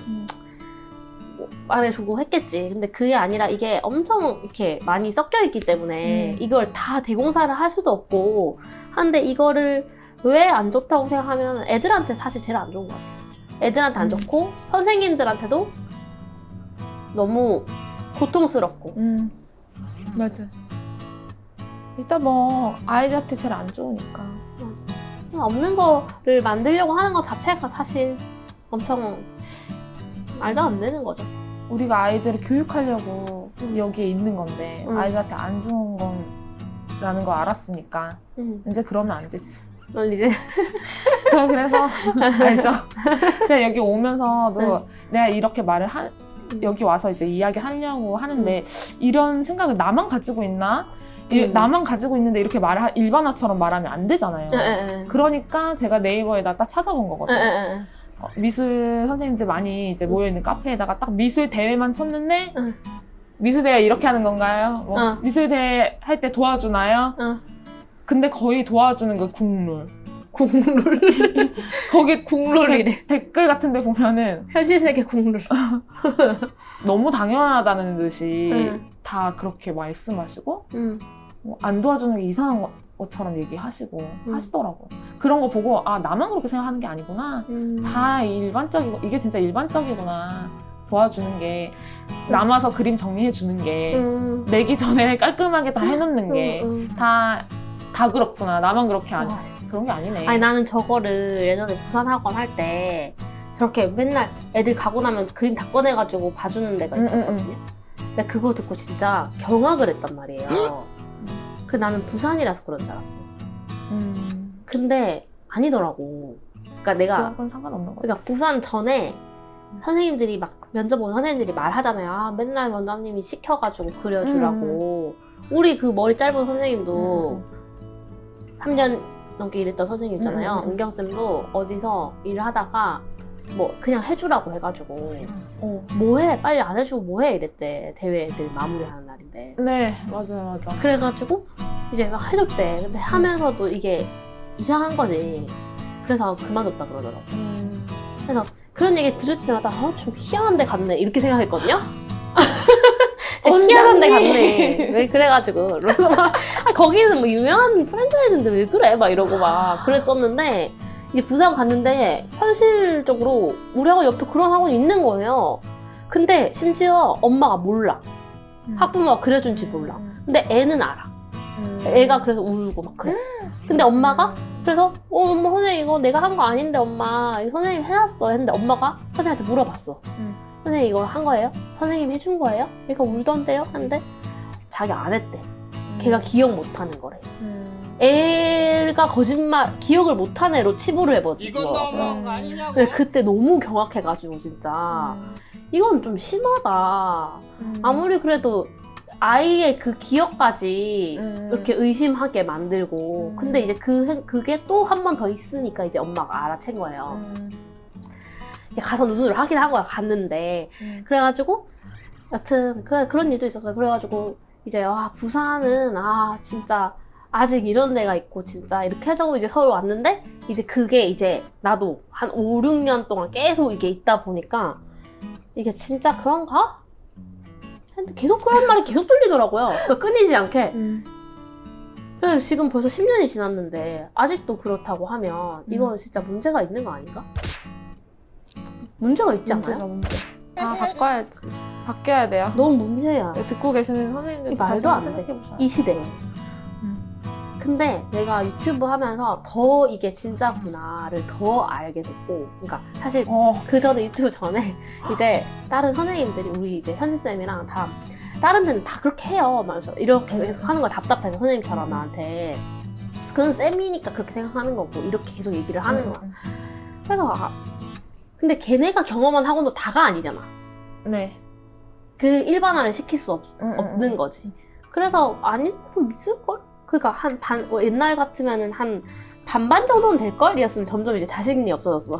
뭐 말해주고 했겠지. 근데 그게 아니라 이게 엄청 이렇게 많이 섞여 있기 때문에 이걸 다 대공사를 할 수도 없고 한데 이거를 왜 안 좋다고 생각하면 애들한테 사실 제일 안 좋은 것 같아요. 애들한테 안 좋고 선생님들한테도 너무 고통스럽고. 맞아. 일단 뭐 아이들한테 제일 안 좋으니까. 없는 거를 만들려고 하는 것 자체가 사실 엄청 말도 안 되는 거죠. 우리가 아이들을 교육하려고 여기에 있는 건데 아이들한테 안 좋은 거라는 거 알았으니까 이제 그러면 안 되지. 이제 저 그래서 알죠? 제가 여기 오면서도 내가 이렇게 여기 와서 이제 이야기하려고 하는데 이런 생각을 나만 가지고 있나? 나만 가지고 있는데 이렇게 일반화처럼 말하면 안 되잖아요. 그러니까 제가 네이버에다 딱 찾아본 거거든요. 미술 선생님들 많이 이제 모여있는 카페에다가 딱 미술 대회만 쳤는데 미술 대회 이렇게 하는 건가요? 미술 대회 할 때 도와주나요? 근데 거의 도와주는 거 국룰. 거기 국룰이래. 댓글 같은 데 보면은 현실 세계 국룰. 너무 당연하다는 듯이 다 그렇게 말씀하시고 안 도와주는 게 이상한 것처럼 얘기하시고 하시더라고요. 그런 거 보고 나만 그렇게 생각하는 게 아니구나. 다 일반적이고 이게 진짜 일반적이구나. 도와주는 게 남아서 그림 정리해 주는 게 내기 전에 깔끔하게 다 해놓는 게 다 그렇구나. 나만 그렇게 그런 게 아니네. 아니 나는 저거를 예전에 부산 학원 할 때 저렇게 맨날 애들 가고 나면 그림 다 꺼내가지고 봐주는 데가 있었거든요. 근데 그거 듣고 진짜 경악을 했단 말이에요. 그 나는 부산이라서 그런 줄 알았어요. 근데 아니더라고. 그러니까 내가 지역은 상관없는 거야. 그러니까 부산 전에 선생님들이 막 면접 온 선생님들이 말하잖아요. 맨날 원장님이 시켜가지고 그려주라고. 우리 그 머리 짧은 선생님도 3년 넘게 일했던 선생님 있잖아요. 은경쌤도 어디서 일을 하다가 뭐 그냥 해주라고 해가지고 뭐해? 빨리 안 해주고 뭐해? 이랬대. 대회들 마무리하는 날인데. 네, 맞아. 그래가지고 이제 막 해줬대. 근데 하면서도 이게 이상한 거지. 그래서 그만뒀다 그러더라고. 그래서 그런 얘기 들을 때마다 좀 희한한 데 갔네 이렇게 생각했거든요. 희한한 데 갔네. 왜 그래가지고 그래서 거기는 뭐 유명한 프랜차이즈인데 왜 그래? 막 이러고 막 그랬었는데 이제 부산 갔는데 현실적으로 우리 학원 옆에 그런 학원이 있는 거예요. 근데 심지어 엄마가 몰라. 학부모가 그려준지 몰라. 근데 애는 알아. 애가 그래서 울고 막 그래. 근데 엄마가 그래서 엄마 선생님 이거 내가 한 거 아닌데 엄마 이거 선생님 해놨어 했는데 엄마가 선생님한테 물어봤어. 선생님 이거 한 거예요? 선생님 해준 거예요? 얘가 울던데요? 하는데 자기 안 했대. 걔가 기억 못하는 거래. 애가 거짓말 기억을 못하는 애로 치부를 해버리고 이건 너무한 거 아니냐고. 근데 그때 너무 경악해가지고 진짜 이건 좀 심하다. 아무리 그래도 아이의 그 기억까지 이렇게 의심하게 만들고 근데 이제 그게 또 한 번 더 있으니까 이제 엄마가 알아챈 거예요. 이제 가서 누수를 하긴 한 거야. 갔는데 그래가지고 여튼 그런 일도 있었어요. 그래가지고 이제 부산은 진짜 아직 이런 데가 있고 진짜 이렇게 하다고 이제 서울 왔는데 이제 그게 이제 나도 한 5, 6년 동안 계속 이게 있다 보니까 이게 진짜 그런가? 근데 계속 그런 말이 계속 들리더라고요. 그러니까 끊이지 않게. 그래서 지금 벌써 10년이 지났는데 아직도 그렇다고 하면 이건 진짜 문제가 있는 거 아닌가? 문제가 있지 않아요? 문제죠, 문제. 다 바꿔야지. 바뀌어야 돼요. 너무 문제야. 듣고 계시는 선생님들 말도 안 돼. 생각해보셔요. 이 시대에. 근데 내가 유튜브 하면서 더 이게 진짜구나를 더 알게 됐고, 그러니까 사실 그 전에 유튜브 전에 이제 다른 선생님들이 우리 이제 현지쌤이랑 다 다른 데는 다 그렇게 해요. 말면서 이렇게 계속 하는 거 답답해서 선생님처럼 나한테 그건 쌤이니까 그렇게 생각하는 거고 이렇게 계속 얘기를 하는 거야. 그래서 근데 걔네가 경험만 하고도 다가 아니잖아. 네. 그 일반화를 시킬 수 없는 거지. 그래서 아닌데도 믿을걸? 그러니까 옛날 같으면은 한 반반 정도는 될걸? 이었으면 점점 이제 자신이 없어졌어.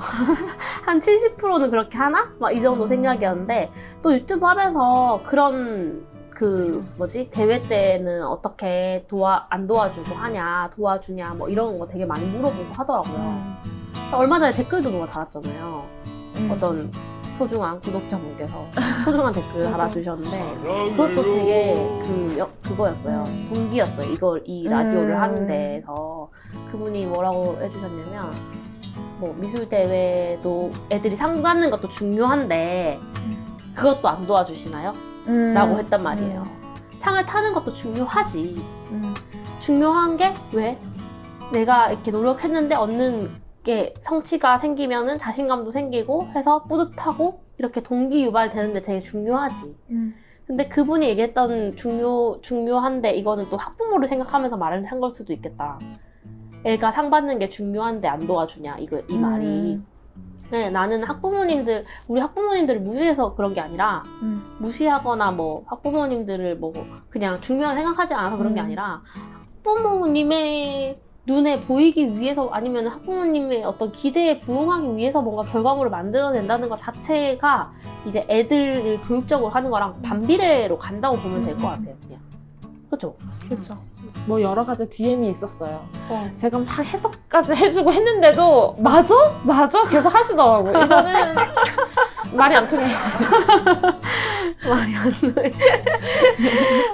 한 70%는 그렇게 하나? 막 이 정도 생각이었는데 또 유튜브 하면서 그런 대회 때는 어떻게 안 도와주고 하냐, 도와주냐 뭐 이런 거 되게 많이 물어보고 하더라고요. 얼마 전에 댓글도 누가 달았잖아요. 어떤 소중한 구독자분께서 소중한 댓글 달아주셨는데 그것도 되게 그거였어요. 동기였어요. 이 라디오를 하는 데에서 그분이 뭐라고 해주셨냐면 뭐 미술대회도 애들이 상 받는 것도 중요한데 그것도 안 도와주시나요? 라고 했단 말이에요. 상을 타는 것도 중요하지. 중요한 게 왜? 내가 이렇게 노력했는데 얻는 게 성취가 생기면은 자신감도 생기고 해서 뿌듯하고 이렇게 동기 유발되는데 되게 중요하지. 근데 그분이 얘기했던 중요한데 이거는 또 학부모를 생각하면서 말을 한 걸 수도 있겠다. 애가 상 받는 게 중요한데 안 도와주냐 이 말이. 네, 나는 우리 학부모님들을 무시해서 그런 게 아니라 무시하거나 뭐 학부모님들을 뭐 그냥 중요하게 생각하지 않아서 그런 게 아니라 학부모님의 눈에 보이기 위해서 아니면 학부모님의 어떤 기대에 부응하기 위해서 뭔가 결과물을 만들어낸다는 것 자체가 이제 애들을 교육적으로 하는 거랑 반비례로 간다고 보면 될 것 같아요. 그냥. 그죠? 그렇죠. 뭐 여러 가지 DM이 있었어요. 제가 막 해석까지 해주고 했는데도 맞아? 계속 하시더라고요. 이거는 말이 안 통해. 말이 안 돼.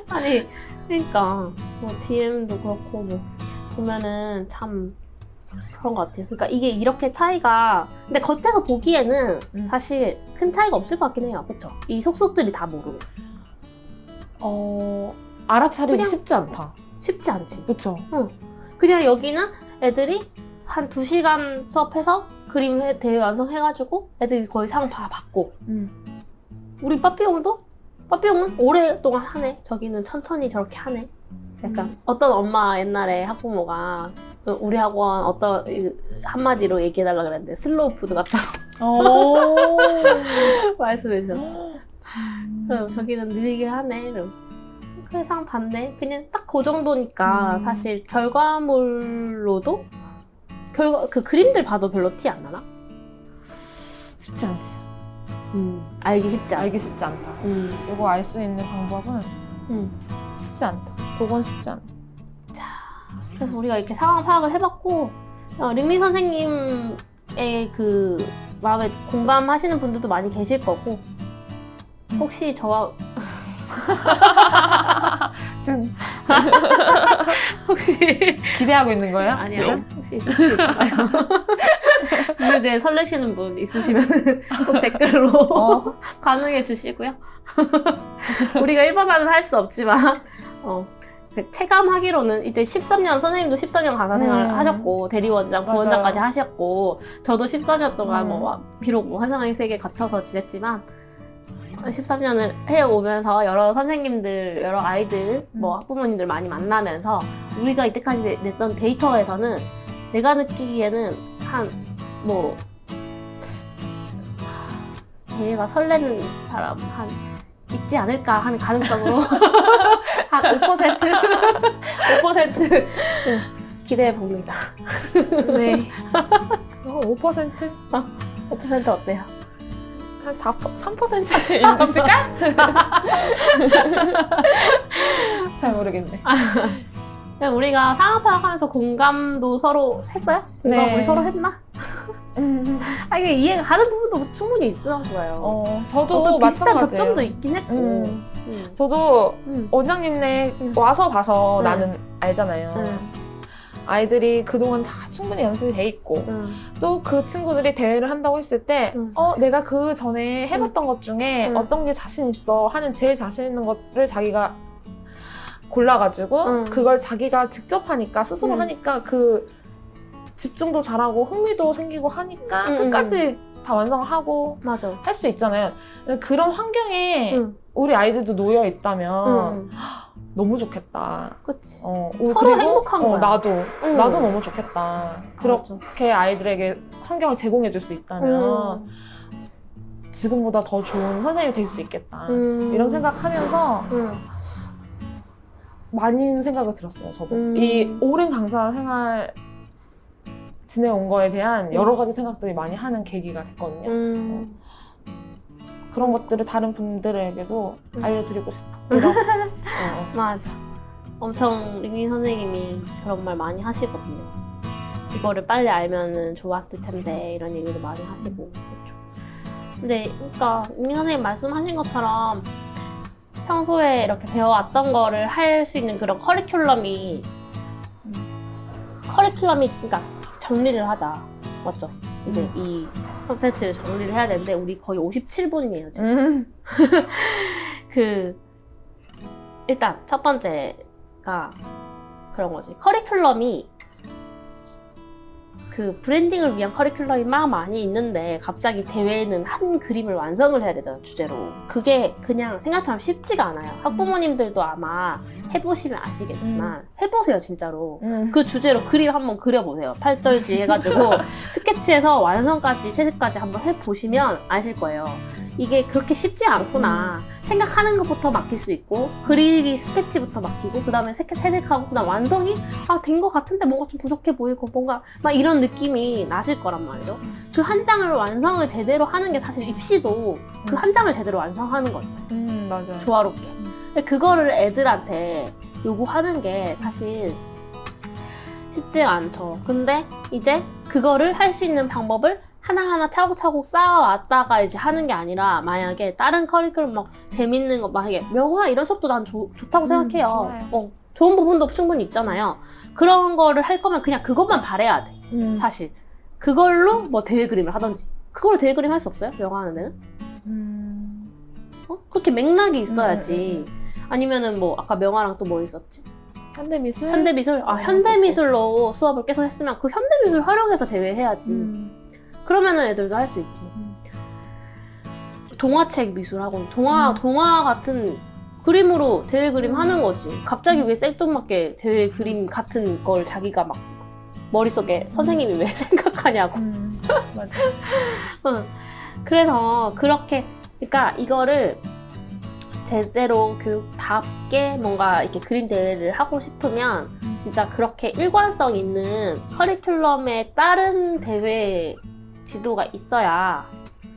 아니 그러니까 뭐 DM도 그렇고 뭐 보면은 참 그런 것 같아요. 그러니까 이게 이렇게 차이가 근데 겉에서 보기에는 사실 큰 차이가 없을 것 같긴 해요. 그쵸? 이 속속들이 다 모르고 알아차리기 그냥 쉽지 않다. 쉽지 않지. 그쵸? 그냥 여기는 애들이 한 2시간 수업해서 그림 대회 완성해가지고 애들이 거의 상 다 받고 우리 빠삐용은 오랫동안 하네. 저기는 천천히 저렇게 하네. 약간 어떤 엄마 옛날에 학부모가 우리 학원 어떤 한마디로 얘기해달라 그랬는데 슬로우 푸드 같다고 말씀해 주셨어. 그럼 저기는 느리게 하네. 그래 상 받네. 그냥 딱 그 정도니까 사실 결과물로도 그 그림들 봐도 별로 티 안 나나? 쉽지 않지. 알기 쉽지 않아. 알기 쉽지 않다. 이거 알 수 있는 방법은 쉽지 않다. 그건 쉽지 않다. 자, 그래서 우리가 이렇게 상황 파악을 해봤고 링리 선생님의 그 마음에 공감하시는 분들도 많이 계실 거고 혹시 저와 지금 혹시 기대하고 있는 거예요? 아니요. 혹시 있을 수 있을까요? 오늘 대해 설레시는 분 있으시면 꼭 댓글로 반응해 주시고요. 우리가 일반화는 할 수 없지만 체감하기로는 이제 13년 선생님도 13년 강사 생활을 하셨고 대리원장, 부원장까지 하셨고 저도 14년 동안 비록 환상의 세계 거쳐서 지냈지만 13년을 해오면서 여러 선생님들, 여러 아이들, 학부모님들 많이 만나면서 우리가 이때까지 냈던 데이터에서는 내가 느끼기에는 대회가 설레는 사람 한 있지 않을까 하는 가능성으로 한 5% 5% 기대해 봅니다. 네. 5%? 5% 어때요? 한 3% 있을까? 잘 모르겠네. 그냥 우리가 상황 파악하면서 공감도 서로 했어요? 공감 네. 우리 서로 했나? 이게 이해가 가는 부분도 충분히 있어서요. 저도 비슷한 마찬가지예요. 접점도 있긴 했고. 저도 음. 원장님네 와서 봐서 네. 나는 알잖아요. 아이들이 그동안 다 충분히 연습이 돼 있고 또 그 친구들이 대회를 한다고 했을 때 내가 그 전에 해봤던 것 중에 어떤 게 자신 있어 하는 제일 자신 있는 것을 자기가 골라가지고 그걸 자기가 직접 하니까 스스로 하니까 그 집중도 잘하고 흥미도 생기고 하니까 끝까지 다 완성하고 맞아. 할 수 있잖아요. 그런 환경에 우리 아이들도 놓여 있다면 너무 좋겠다. 그치. 서로 서로 행복한 거야. 나도 너무 좋겠다. 맞아. 그렇게 아이들에게 환경을 제공해 줄 수 있다면 지금보다 더 좋은 선생님이 될 수 있겠다. 이런 생각하면서 많은 생각을 들었어요. 저도 이 오랜 강사 생활 지내온 거에 대한 여러 가지 생각들이 많이 하는 계기가 됐거든요. 그런 것들을 다른 분들에게도 알려드리고 싶어. 맞아. 엄청 링린 선생님이 그런 말 많이 하시거든요. 이거를 빨리 알면은 좋았을 텐데 이런 얘기도 많이 하시고 그렇죠. 근데 그러니까 링린 선생님 말씀하신 것처럼 평소에 이렇게 배워왔던 거를 할 수 있는 그런 커리큘럼이 그러니까 정리를 하자. 맞죠? 이제 이 콘텐츠를 정리를 해야 되는데 우리 거의 57분이에요 지금. 일단 첫 번째가 그런 거지. 커리큘럼이 그 브랜딩을 위한 커리큘럼이 막 많이 있는데 갑자기 대회는 한 그림을 완성을 해야 되잖아, 주제로. 그게 그냥 생각처럼 쉽지가 않아요. 학부모님들도 아마 해보시면 아시겠지만 해보세요, 진짜로. 그 주제로 그림 한번 그려보세요. 8절지 해가지고 스케치해서 완성까지, 채색까지 한번 해보시면 아실 거예요. 이게 그렇게 쉽지 않구나. 생각하는 것부터 맡길 수 있고 그리기 스케치부터 맡기고 그 다음에 채색하고 그 다음 완성이 된 것 같은데 뭔가 좀 부족해 보이고 뭔가 막 이런 느낌이 나실 거란 말이죠. 그 한 장을 완성을 제대로 하는 게 사실 입시도 그 한 장을 제대로 완성하는 거예요. 맞아요. 조화롭게. 근데 그거를 애들한테 요구하는 게 사실 쉽지 않죠. 근데 이제 그거를 할 수 있는 방법을 하나하나 차곡차곡 쌓아왔다가 이제 하는 게 아니라 만약에 다른 커리큘럼 막 재밌는 거 막 이게 명화 이런 수업도 난 좋다고 생각해요. 좋아요. 좋은 부분도 충분히 있잖아요. 그런 거를 할 거면 그냥 그것만 바래야 돼. 사실 그걸로 뭐 대회 그림을 하던지 그걸로 대회 그림 할 수 없어요? 명화하는 데는? 그렇게 맥락이 있어야지. 아니면은 뭐 아까 명화랑 또 뭐 있었지? 현대미술? 현대미술? 현대미술로 수업을 계속 했으면 그 현대미술 활용해서 대회 해야지. 그러면은 애들도 할 수 있지. 동화책 미술학원, 동화 같은 그림으로 대회 그림 하는 거지. 갑자기 왜 생뚱맞게 대회 그림 같은 걸 자기가 막 머릿속에 선생님이 왜 생각하냐고. 맞아. 그래서 그렇게, 그러니까 이거를 제대로 교육답게 뭔가 이렇게 그림 대회를 하고 싶으면 진짜 그렇게 일관성 있는 커리큘럼에 따른 대회 지도가 있어야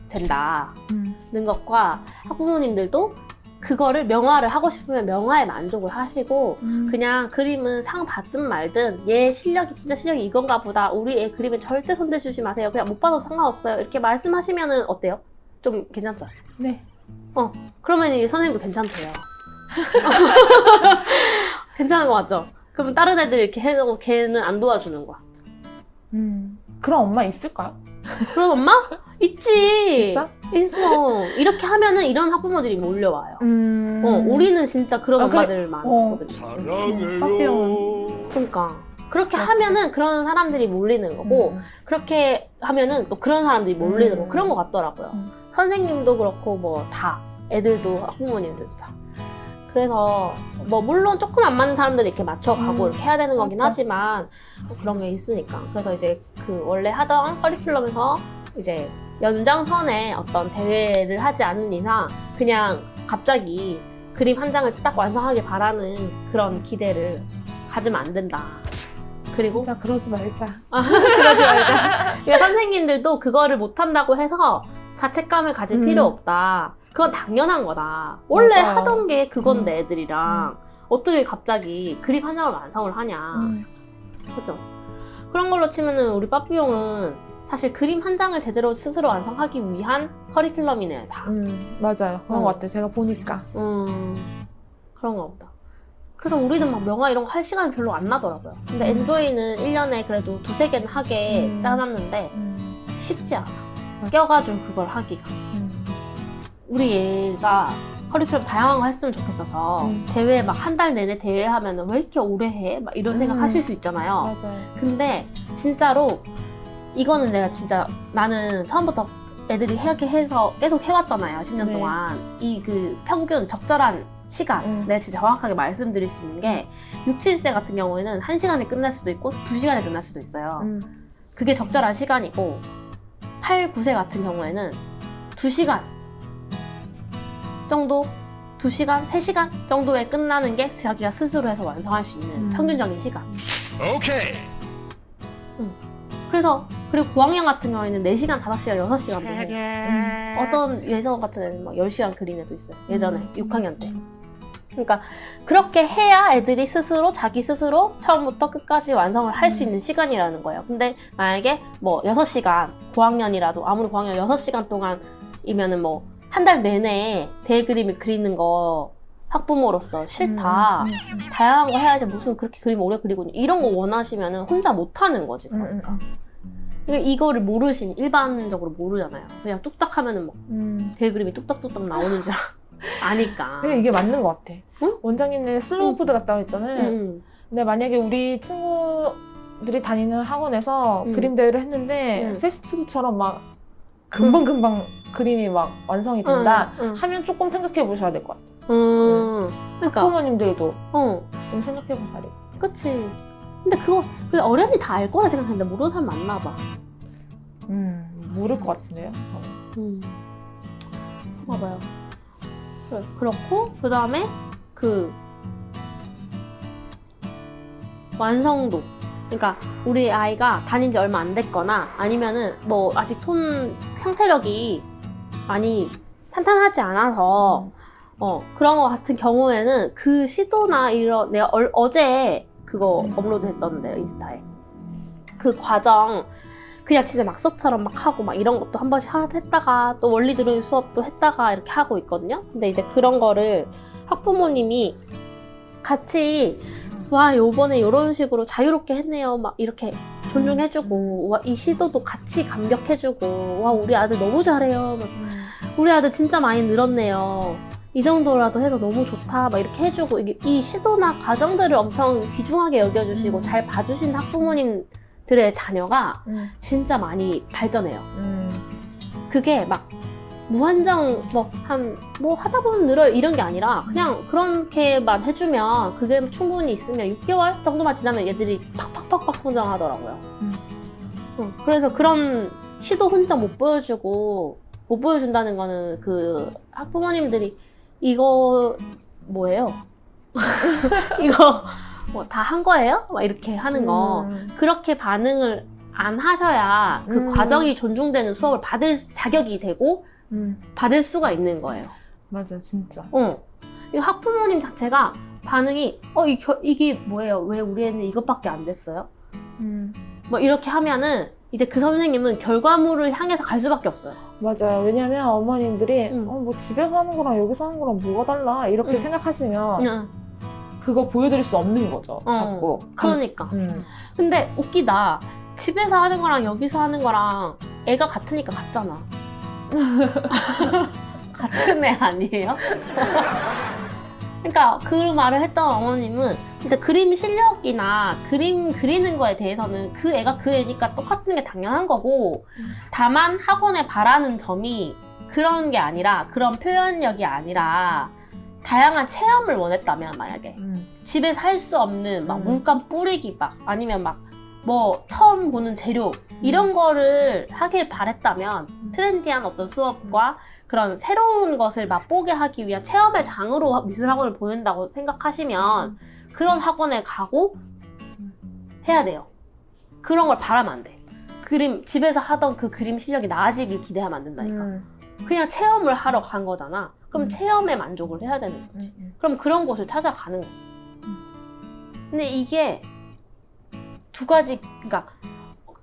된다는 것과 학부모님들도 그거를 명화를 하고 싶으면 명화에 만족을 하시고 그냥 그림은 상 받든 말든 얘 실력이 진짜 실력이 이건가 보다 우리 애 그림에 절대 손대주지 마세요 그냥 못 봐도 상관없어요 이렇게 말씀하시면은 어때요? 좀 괜찮죠? 네. 그러면 이 선생님도 괜찮대요. 괜찮은 거 같죠? 그러면 다른 애들 이렇게 해도 걔는 안 도와주는 거야. 그런 엄마 있을까요? 그런 엄마? 있지. 있어? 있어. 이렇게 하면은 이런 학부모들이 몰려와요. 우리는 진짜 그런 엄마들 많거든요. 사랑해요. 그러니까 그렇게 맞지. 하면은 그런 사람들이 몰리는 거고 그렇게 하면은 또 그런 사람들이 몰리는 거 그런 거 같더라고요. 선생님도 그렇고 뭐 다 애들도 학부모님들도 다. 그래서 뭐 물론 조금 안 맞는 사람들이 이렇게 맞춰가고 이렇게 해야 되는 거긴 맞죠. 하지만 뭐 그런 게 있으니까. 그래서 이제 그 원래 하던 커리큘럼에서 이제 연장선에 어떤 대회를 하지 않는 이상 그냥 갑자기 그림 한 장을 딱 완성하길 바라는 그런 기대를 가지면 안 된다. 그리고 진짜 그러지 말자. 그러지 말자. 그러니까 선생님들도 그거를 못한다고 해서 자책감을 가질 필요 없다. 그건 당연한 거다. 원래 맞아. 하던 게 그건데 애들이랑 어떻게 갑자기 그림 한 장을 완성을 하냐. 그죠? 그런 걸로 치면은 우리 빠삐용은 사실 그림 한 장을 제대로 스스로 완성하기 위한 커리큘럼이네요, 다. 맞아요. 그런 것 같아요. 제가 보니까. 그런가 보다. 그래서 우리는 막 명화 이런 거 할 시간이 별로 안 나더라고요. 근데 엔조이는 1년에 그래도 2-3개는 하게 짜놨는데 쉽지 않아. 껴가지고 그걸 하기가. 우리 얘가 커리큘럼 다양한 거 했으면 좋겠어서 대회 막 한 달 내내 대회 하면은 왜 이렇게 오래 해? 막 이런 생각 하실 수 있잖아요. 맞아요. 근데 진짜로 이거는 내가 진짜 나는 처음부터 애들이 이렇게 해서 계속 해왔잖아요. 10년 네. 동안. 이 그 평균 적절한 시간 내가 진짜 정확하게 말씀드릴 수 있는 게 6, 7세 같은 경우에는 1시간에 끝날 수도 있고 2시간에 끝날 수도 있어요. 그게 적절한 시간이고 8, 9세 같은 경우에는 2시간 정도 2시간, 3시간 정도에 끝나는 게 자기가 스스로 해서 완성할 수 있는 평균적인 시간. 오케이. 그래서 그리고 고학년 같은 경우에는 4시간, 5시간, 6시간도 해요. 어떤 예전 같은 애는 막 10시간 그린 애도 있어요. 예전에 6학년 때. 그러니까 그렇게 해야 애들이 스스로 자기 스스로 처음부터 끝까지 완성을 할 수 있는 시간이라는 거예요. 근데 만약에 뭐 6시간 고학년이라도 아무리 고학년 6시간 동안이면은 뭐 한 달 내내 대그림을 그리는 거 학부모로서 싫다. 다양한 거 해야지 무슨 그렇게 그림 오래 그리고 이런 거 원하시면은 혼자 못 하는 거지. 그러니까. 이거를 일반적으로 모르잖아요. 그냥 뚝딱 하면은 막 대그림이 뚝딱뚝딱 나오는 줄 아니까. 근데 이게 맞는 것 같아. 응? 원장님네 슬로우 푸드 갔다 오셨잖아요. 근데 만약에 우리 친구들이 다니는 학원에서 그림 대회를 했는데 패스트푸드처럼 막 금방금방 그림이 막 완성이 된다 하면 조금 생각해 보셔야 될 것 같아요. 그러니까. 학부모님들도 좀 생각해 보셔야 될 것 같아요. 그치. 근데 그거 어른이 다 알 거라 생각했는데 모르는 사람 많나 봐. 모를 것 같은데요, 저는. 봐봐요. 그렇고 그 다음에 그 완성도. 그러니까 우리 아이가 다닌 지 얼마 안 됐거나 아니면은 뭐 아직 손 상태력이 많이 탄탄하지 않아서 그런 거 같은 경우에는 그 시도나 이런 내가 어제 그거 업로드 했었는데요, 인스타에. 그 과정 그냥 진짜 낙서처럼 막 하고 막 이런 것도 한 번씩 했다가 또 원리 들은 수업도 했다가 이렇게 하고 있거든요. 근데 이제 그런 거를 학부모님이 같이 와 요번에 이런 식으로 자유롭게 했네요 막 이렇게 존중해주고 와 이 시도도 같이 감격해주고 와 우리 아들 너무 잘해요 막, 우리 아들 진짜 많이 늘었네요 이 정도라도 해서 너무 좋다 막 이렇게 해주고 이 시도나 과정들을 엄청 귀중하게 여겨주시고 잘 봐주신 학부모님들의 자녀가 진짜 많이 발전해요. 그게 막 무한정 뭐 하다 보면 늘어요 이런 게 아니라 그냥 그렇게만 해주면 그게 충분히 있으면 6개월 정도만 지나면 얘들이 팍팍팍팍 성장하더라고요. 그래서 그런 시도 혼자 못 보여준다는 거는 그 학부모님들이 이거 뭐예요? 이거 뭐 다 한 거예요? 막 이렇게 하는 거 그렇게 반응을 안 하셔야 그 과정이 존중되는 수업을 받을 자격이 되고 받을 수가 있는 거예요. 맞아, 진짜. 이 학부모님 자체가 반응이 이게 뭐예요? 왜 우리 애는 이것밖에 안 됐어요? 뭐 이렇게 하면은 이제 그 선생님은 결과물을 향해서 갈 수밖에 없어요. 맞아요. 왜냐면 어머님들이 뭐 집에서 하는 거랑 여기서 하는 거랑 뭐가 달라 이렇게 생각하시면 그거 보여드릴 수 없는 거죠. 자꾸. 그러니까. 근데 웃기다. 집에서 하는 거랑 여기서 하는 거랑 애가 같으니까 같잖아. 같은 애 아니에요? 그러니까 그 말을 했던 어머님은 진짜 그림 실력이나 그림 그리는 거에 대해서는 그 애가 그 애니까 똑같은 게 당연한 거고 다만 학원에 바라는 점이 그런 게 아니라 그런 표현력이 아니라 다양한 체험을 원했다면 만약에 집에서 할 수 없는 막 물감 뿌리기 막 아니면 막 뭐 처음 보는 재료 이런 거를 하길 바랬다면 트렌디한 어떤 수업과 그런 새로운 것을 맛보게 하기 위한 체험의 장으로 미술학원을 보낸다고 생각하시면 그런 학원에 가고 해야 돼요. 그런 걸 바라면 안 돼. 그림, 집에서 하던 그 그림 실력이 나아지길 기대하면 안 된다니까. 그냥 체험을 하러 간 거잖아. 그럼 체험에 만족을 해야 되는 거지. 그럼 그런 곳을 찾아가는 거야. 근데 이게 두 가지, 그러니까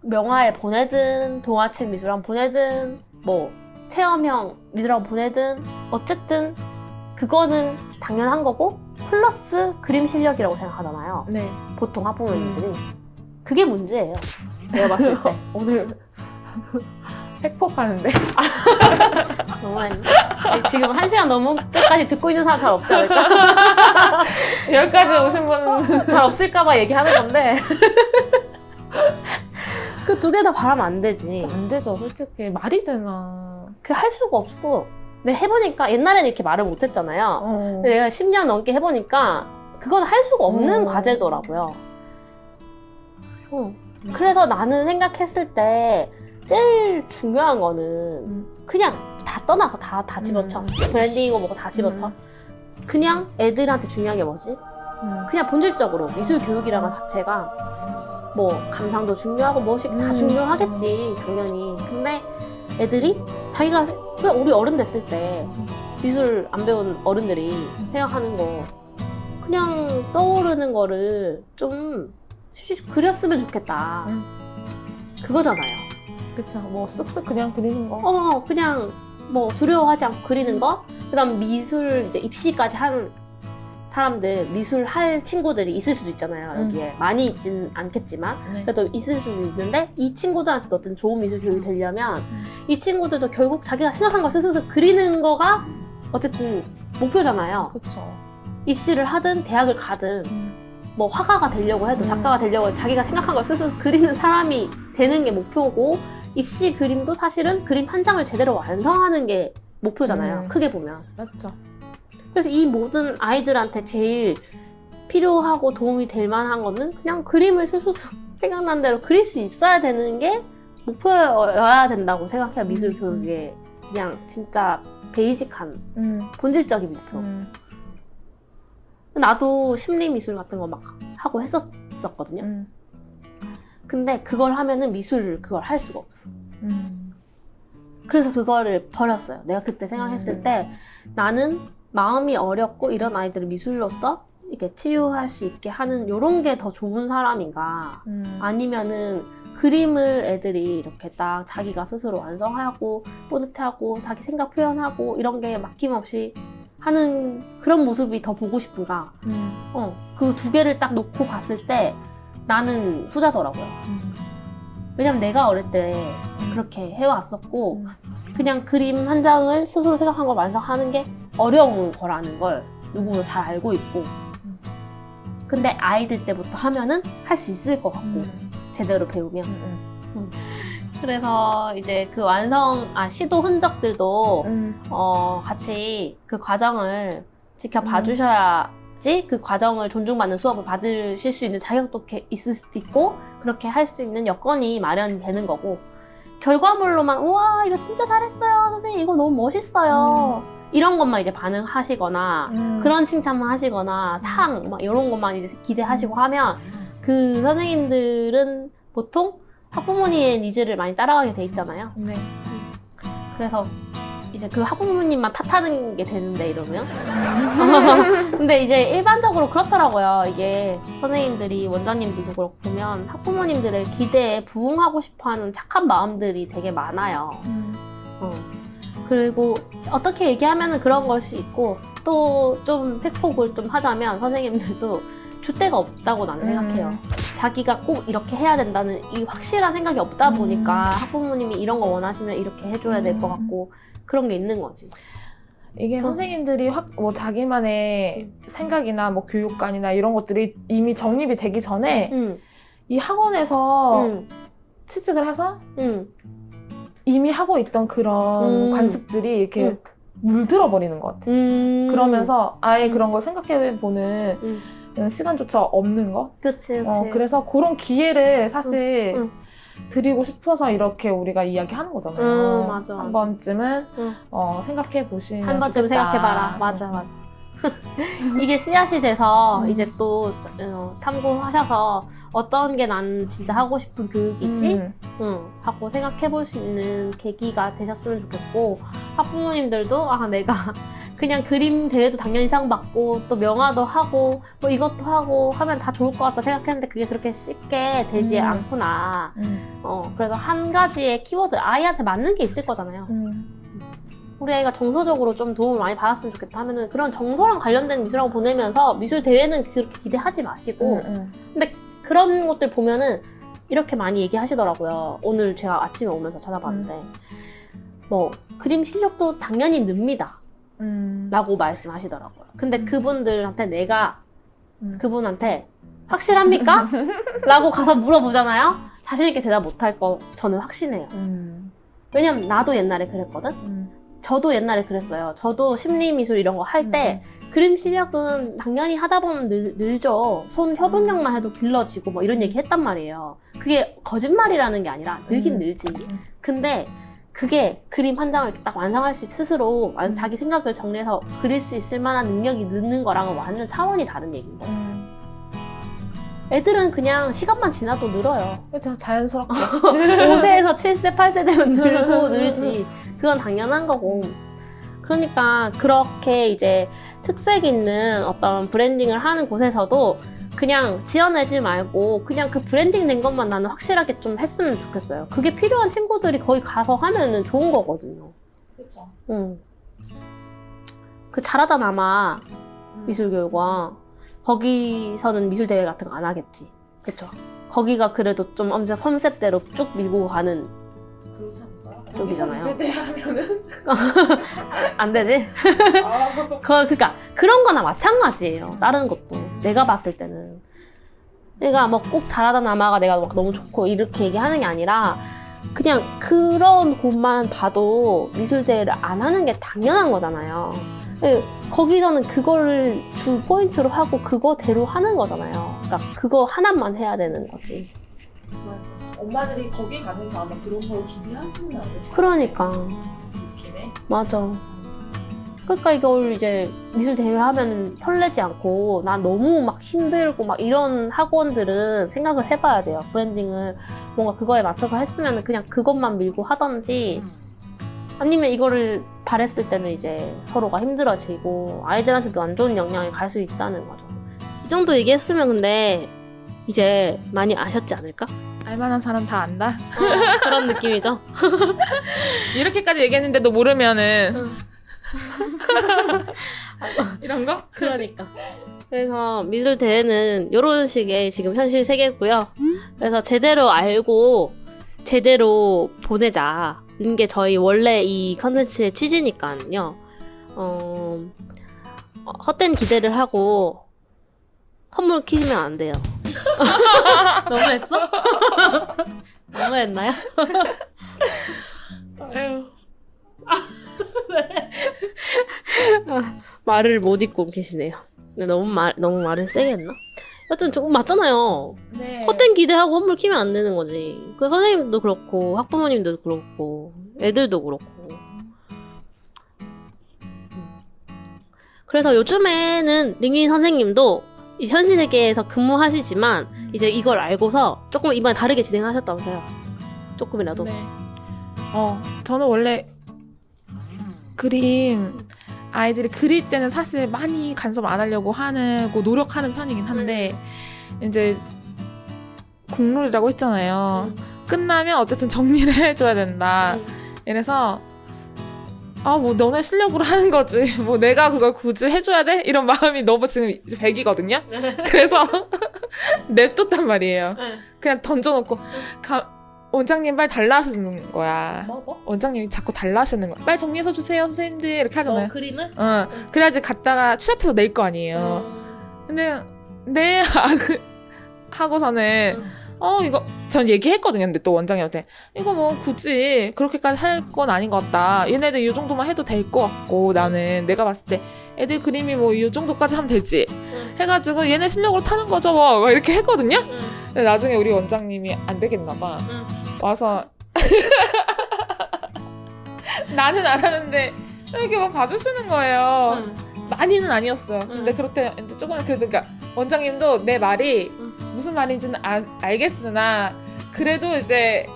명화에 보내든 동화책 미술학원 보내든 뭐 체험형 미술학원 보내든 어쨌든 그거는 당연한 거고 플러스 그림 실력이라고 생각하잖아요. 네. 보통 학부모님들이. 그게 문제예요. 내가 봤을 때. 오늘 팩폭하는데. 너무했네. 지금 1시간 넘은 끝까지 듣고 있는 사람 잘 없지 않을까? 여기까지 오신 분 잘 없을까봐 얘기하는 건데. 그 두 개 다 바라면 안 되지. 진짜 안 되죠, 솔직히. 말이 되나. 그 할 수가 없어. 근데 해보니까 옛날에는 이렇게 말을 못 했잖아요. 근데 내가 10년 넘게 해보니까 그건 할 수가 없는 과제더라고요. 그래서 나는 생각했을 때 제일 중요한 거는 그냥 다 떠나서 다 집어쳐. 브랜딩이고 뭐고 다 집어쳐. 그냥 애들한테 중요한 게 뭐지? 그냥 본질적으로 미술 교육이라는 것 자체가 뭐 감상도 중요하고 뭐씩 다 중요하겠지 당연히. 근데 애들이 자기가 그냥 우리 어른 됐을 때 미술 안 배운 어른들이 생각하는 거 그냥 떠오르는 거를 좀 그렸으면 좋겠다. 그거잖아요. 그쵸. 뭐 쓱쓱 그냥 그리는 거. 그냥 뭐 두려워하지 않고 그리는 거. 그다음 미술 이제 입시까지 한 사람들, 미술 할 친구들이 있을 수도 있잖아요. 여기에 많이 있진 않겠지만 네. 그래도 있을 수도 있는데 이 친구들한테 어떤 좋은 미술 교육이 되려면 이 친구들도 결국 자기가 생각한 걸 스스로 그리는 거가 어쨌든 목표잖아요. 그쵸. 입시를 하든 대학을 가든 뭐 화가가 되려고 해도 작가가 되려고 해도 자기가 생각한 걸 스스로 그리는 사람이 되는 게 목표고 입시 그림도 사실은 그림 한 장을 제대로 완성하는 게 목표잖아요. 크게 보면. 맞죠. 그래서 이 모든 아이들한테 제일 필요하고 도움이 될 만한 거는 그냥 그림을 스스로 생각난 대로 그릴 수 있어야 되는 게 목표여야 된다고 생각해요. 미술 교육의 그냥 진짜 베이직한 본질적인 목표. 나도 심리미술 같은 거 막 하고 했었거든요. 근데 그걸 하면은 미술을 그걸 할 수가 없어. 그래서 그거를 버렸어요. 내가 그때 생각했을 때 나는 마음이 어렵고 이런 아이들을 미술로서 이렇게 치유할 수 있게 하는 이런 게 더 좋은 사람인가 아니면은 그림을 애들이 이렇게 딱 자기가 스스로 완성하고 뿌듯해하고 자기 생각 표현하고 이런 게 막힘없이 하는 그런 모습이 더 보고 싶은가. 그 두 개를 딱 놓고 봤을 때 나는 후자더라고요. 왜냐면 내가 어릴 때 그렇게 해왔었고 그냥 그림 한 장을 스스로 생각한 걸 완성하는 게 어려운 거라는 걸 누구도 잘 알고 있고 근데 아이들 때부터 하면은 할 수 있을 것 같고 제대로 배우면 그래서 이제 그 시도 흔적들도 같이 그 과정을 지켜봐 주셔야지 그 과정을 존중받는 수업을 받으실 수 있는 자격도 있을 수도 있고 그렇게 할 수 있는 여건이 마련이 되는 거고 결과물로만 우와 이거 진짜 잘했어요 선생님 이거 너무 멋있어요 이런 것만 이제 반응하시거나 그런 칭찬만 하시거나 상 막 이런 것만 이제 기대하시고 하면 그 선생님들은 보통 학부모님의 니즈를 많이 따라가게 돼 있잖아요. 네. 그래서 이제 그 학부모님만 탓하는 게 되는데 이러면 근데 이제 일반적으로 그렇더라고요. 이게 선생님들이 원장님들도 그렇고 보면 학부모님들의 기대에 부응하고 싶어하는 착한 마음들이 되게 많아요. 그리고 어떻게 얘기하면 그런 것이 있고 또 좀 팩폭을 좀 하자면 선생님들도 줏대가 없다고 나는 생각해요. 자기가 꼭 이렇게 해야 된다는 이 확실한 생각이 없다 보니까 학부모님이 이런 거 원하시면 이렇게 해줘야 될 것 같고 그런 게 있는 거지. 이게 선생님들이 뭐 자기만의 생각이나 뭐 교육관이나 이런 것들이 이미 정립이 되기 전에 이 학원에서 취직을 해서 이미 하고 있던 그런 관습들이 이렇게 물들어 버리는 것 같아. 그러면서 아예 그런 걸 생각해보는 시간조차 없는 거. 그치. 그래서 그런 기회를 사실 드리고 싶어서 이렇게 우리가 이야기하는 거잖아요. 맞아. 한 번쯤은 응. 생각해 보시면 한 번쯤 좋겠다. 생각해봐라. 맞아. 이게 씨앗이 돼서 이제 또 탐구하셔서 어떤 게 난 진짜 하고 싶은 교육이지? 하고 생각해볼 수 있는 계기가 되셨으면 좋겠고, 학부모님들도 내가 그냥 그림 대회도 당연히 상 받고 또 명화도 하고 뭐 이것도 하고 하면 다 좋을 것 같다 생각했는데 그게 그렇게 쉽게 되지 않구나. 그래서 한 가지의 키워드 아이한테 맞는 게 있을 거잖아요. 우리 아이가 정서적으로 좀 도움을 많이 받았으면 좋겠다 하면은 그런 정서랑 관련된 미술학원 보내면서 미술 대회는 그렇게 기대하지 마시고 근데 그런 것들 보면은 이렇게 많이 얘기하시더라고요. 오늘 제가 아침에 오면서 찾아봤는데 뭐 그림 실력도 당연히 늡니다 라고 말씀하시더라고요. 근데 그분들한테 내가 그분한테 확실합니까? 라고 가서 물어보잖아요. 자신 있게 대답 못할 거 저는 확신해요. 왜냐면 나도 옛날에 그랬거든. 저도 옛날에 그랬어요. 저도 심리미술 이런 거 할 때 그림 실력은 당연히 하다 보면 늘죠. 손 협응력만 해도 길러지고 뭐 이런 얘기 했단 말이에요. 그게 거짓말이라는 게 아니라 늘긴 늘지. 근데 그게 그림 한 장을 딱 완성할 수 스스로 자기 생각을 정리해서 그릴 수 있을 만한 능력이 느는 거랑은 완전 차원이 다른 얘기인 거죠. 애들은 그냥 시간만 지나도 늘어요. 그렇죠. 자연스럽게. 5세에서 7세, 8세 되면 늘지. 그건 당연한 거고. 그러니까 그렇게 이제 특색 있는 어떤 브랜딩을 하는 곳에서도 그냥 지어내지 말고 그냥 그 브랜딩 된 것만 나는 확실하게 좀 했으면 좋겠어요. 그게 필요한 친구들이 거기 가서 하면은 좋은 거거든요. 그렇죠. 그 잘하다 남아 미술교육과 거기서는 미술대회 같은 거 안 하겠지. 그쵸? 거기가 그래도 좀 엄청 컨셉대로 쭉 밀고 가는 그렇지 않을까요? 쪽이잖아요. 미술대회 하면은 안 되지? 그러니까 그런 거나 마찬가지예요. 다른 것도 내가 봤을 때는 내가 뭐 꼭 잘하다 남아가 내가 막 너무 좋고 이렇게 얘기하는 게 아니라 그냥 그런 곳만 봐도 미술대회를 안 하는 게 당연한 거잖아요. 거기서는 그거를 주 포인트로 하고 그거대로 하는 거잖아요. 그러니까 그거 하나만 해야 되는 거지. 맞아. 엄마들이 거기 가면서 아마 그런 걸 기대하시는 안 되실 그러니까 느낌에. 맞아. 그러니까 이걸 이제 미술 대회 하면 설레지 않고 난 너무 막 힘들고 막 이런 학원들은 생각을 해봐야 돼요. 브랜딩을 뭔가 그거에 맞춰서 했으면 그냥 그것만 밀고 하던지 아니면 이거를 바랬을 때는 이제 서로가 힘들어지고 아이들한테도 안 좋은 영향이 갈 수 있다는 거죠. 이 정도 얘기했으면 근데 이제 많이 아셨지 않을까? 알만한 사람 다 안다? 그런 느낌이죠. 이렇게까지 얘기했는데도 모르면은 이런 거? 그러니까. 그래서 미술 대회는 이런 식의 지금 현실 세계고요. 그래서 제대로 알고 제대로 보내자는 게 저희 원래 이 컨텐츠의 취지니까요. 헛된 기대를 하고 헛물 키시면 안 돼요. 너무했어? 너무했나요? 에휴. 말을 못 잇고 계시네요. 너무 말을 세게 했나? 여튼 조금 맞잖아요. 네. 헛된 기대하고 헛물 키면 안 되는 거지. 그 선생님도 그렇고 학부모님도 그렇고 애들도 그렇고. 그래서 요즘에는 링린 선생님도 이 현실 세계에서 근무하시지만 이제 이걸 알고서 조금 이번에 다르게 진행하셨다면서요. 조금이라도. 네. 저는 원래 그림 아이들이 그릴 때는 사실 많이 간섭 안 하려고 하고 노력하는 편이긴 한데 이제 국룰이라고 했잖아요. 끝나면 어쨌든 정리를 해줘야 된다. 이래서 뭐 너네 실력으로 하는 거지. 뭐 내가 그걸 굳이 해줘야 돼? 이런 마음이 너무 지금 이제 100이거든요. 그래서 냅뒀단 말이에요. 그냥 던져놓고 원장님 빨리 달라하시는 거야. 뭐? 원장님이 자꾸 달라하시는 거야. 빨리 정리해서 주세요 선생님들 이렇게 하잖아요. 그림을? 그래야지 갔다가 취업해서 낼 거 아니에요. 근데 네 하고서는 이거 전 얘기했거든요. 근데 또 원장님한테 이거 뭐 굳이 그렇게까지 할 건 아닌 것 같다. 얘네들 이 정도만 해도 될 것 같고 나는 내가 봤을 때 애들 그림이 뭐 이 정도까지 하면 되지 해가지고 얘네 실력으로 타는 거죠 뭐 이렇게 했거든요. 근데 나중에 우리 원장님이 안 되겠나 봐. 와서 나는 안 하는데 이렇게 막 봐주시는 거예요. 많이는 아니었어요. 근데 그렇대 이제 조금 그러니까 원장님도 내 말이 무슨 말인지는 알겠으나 그래도 이제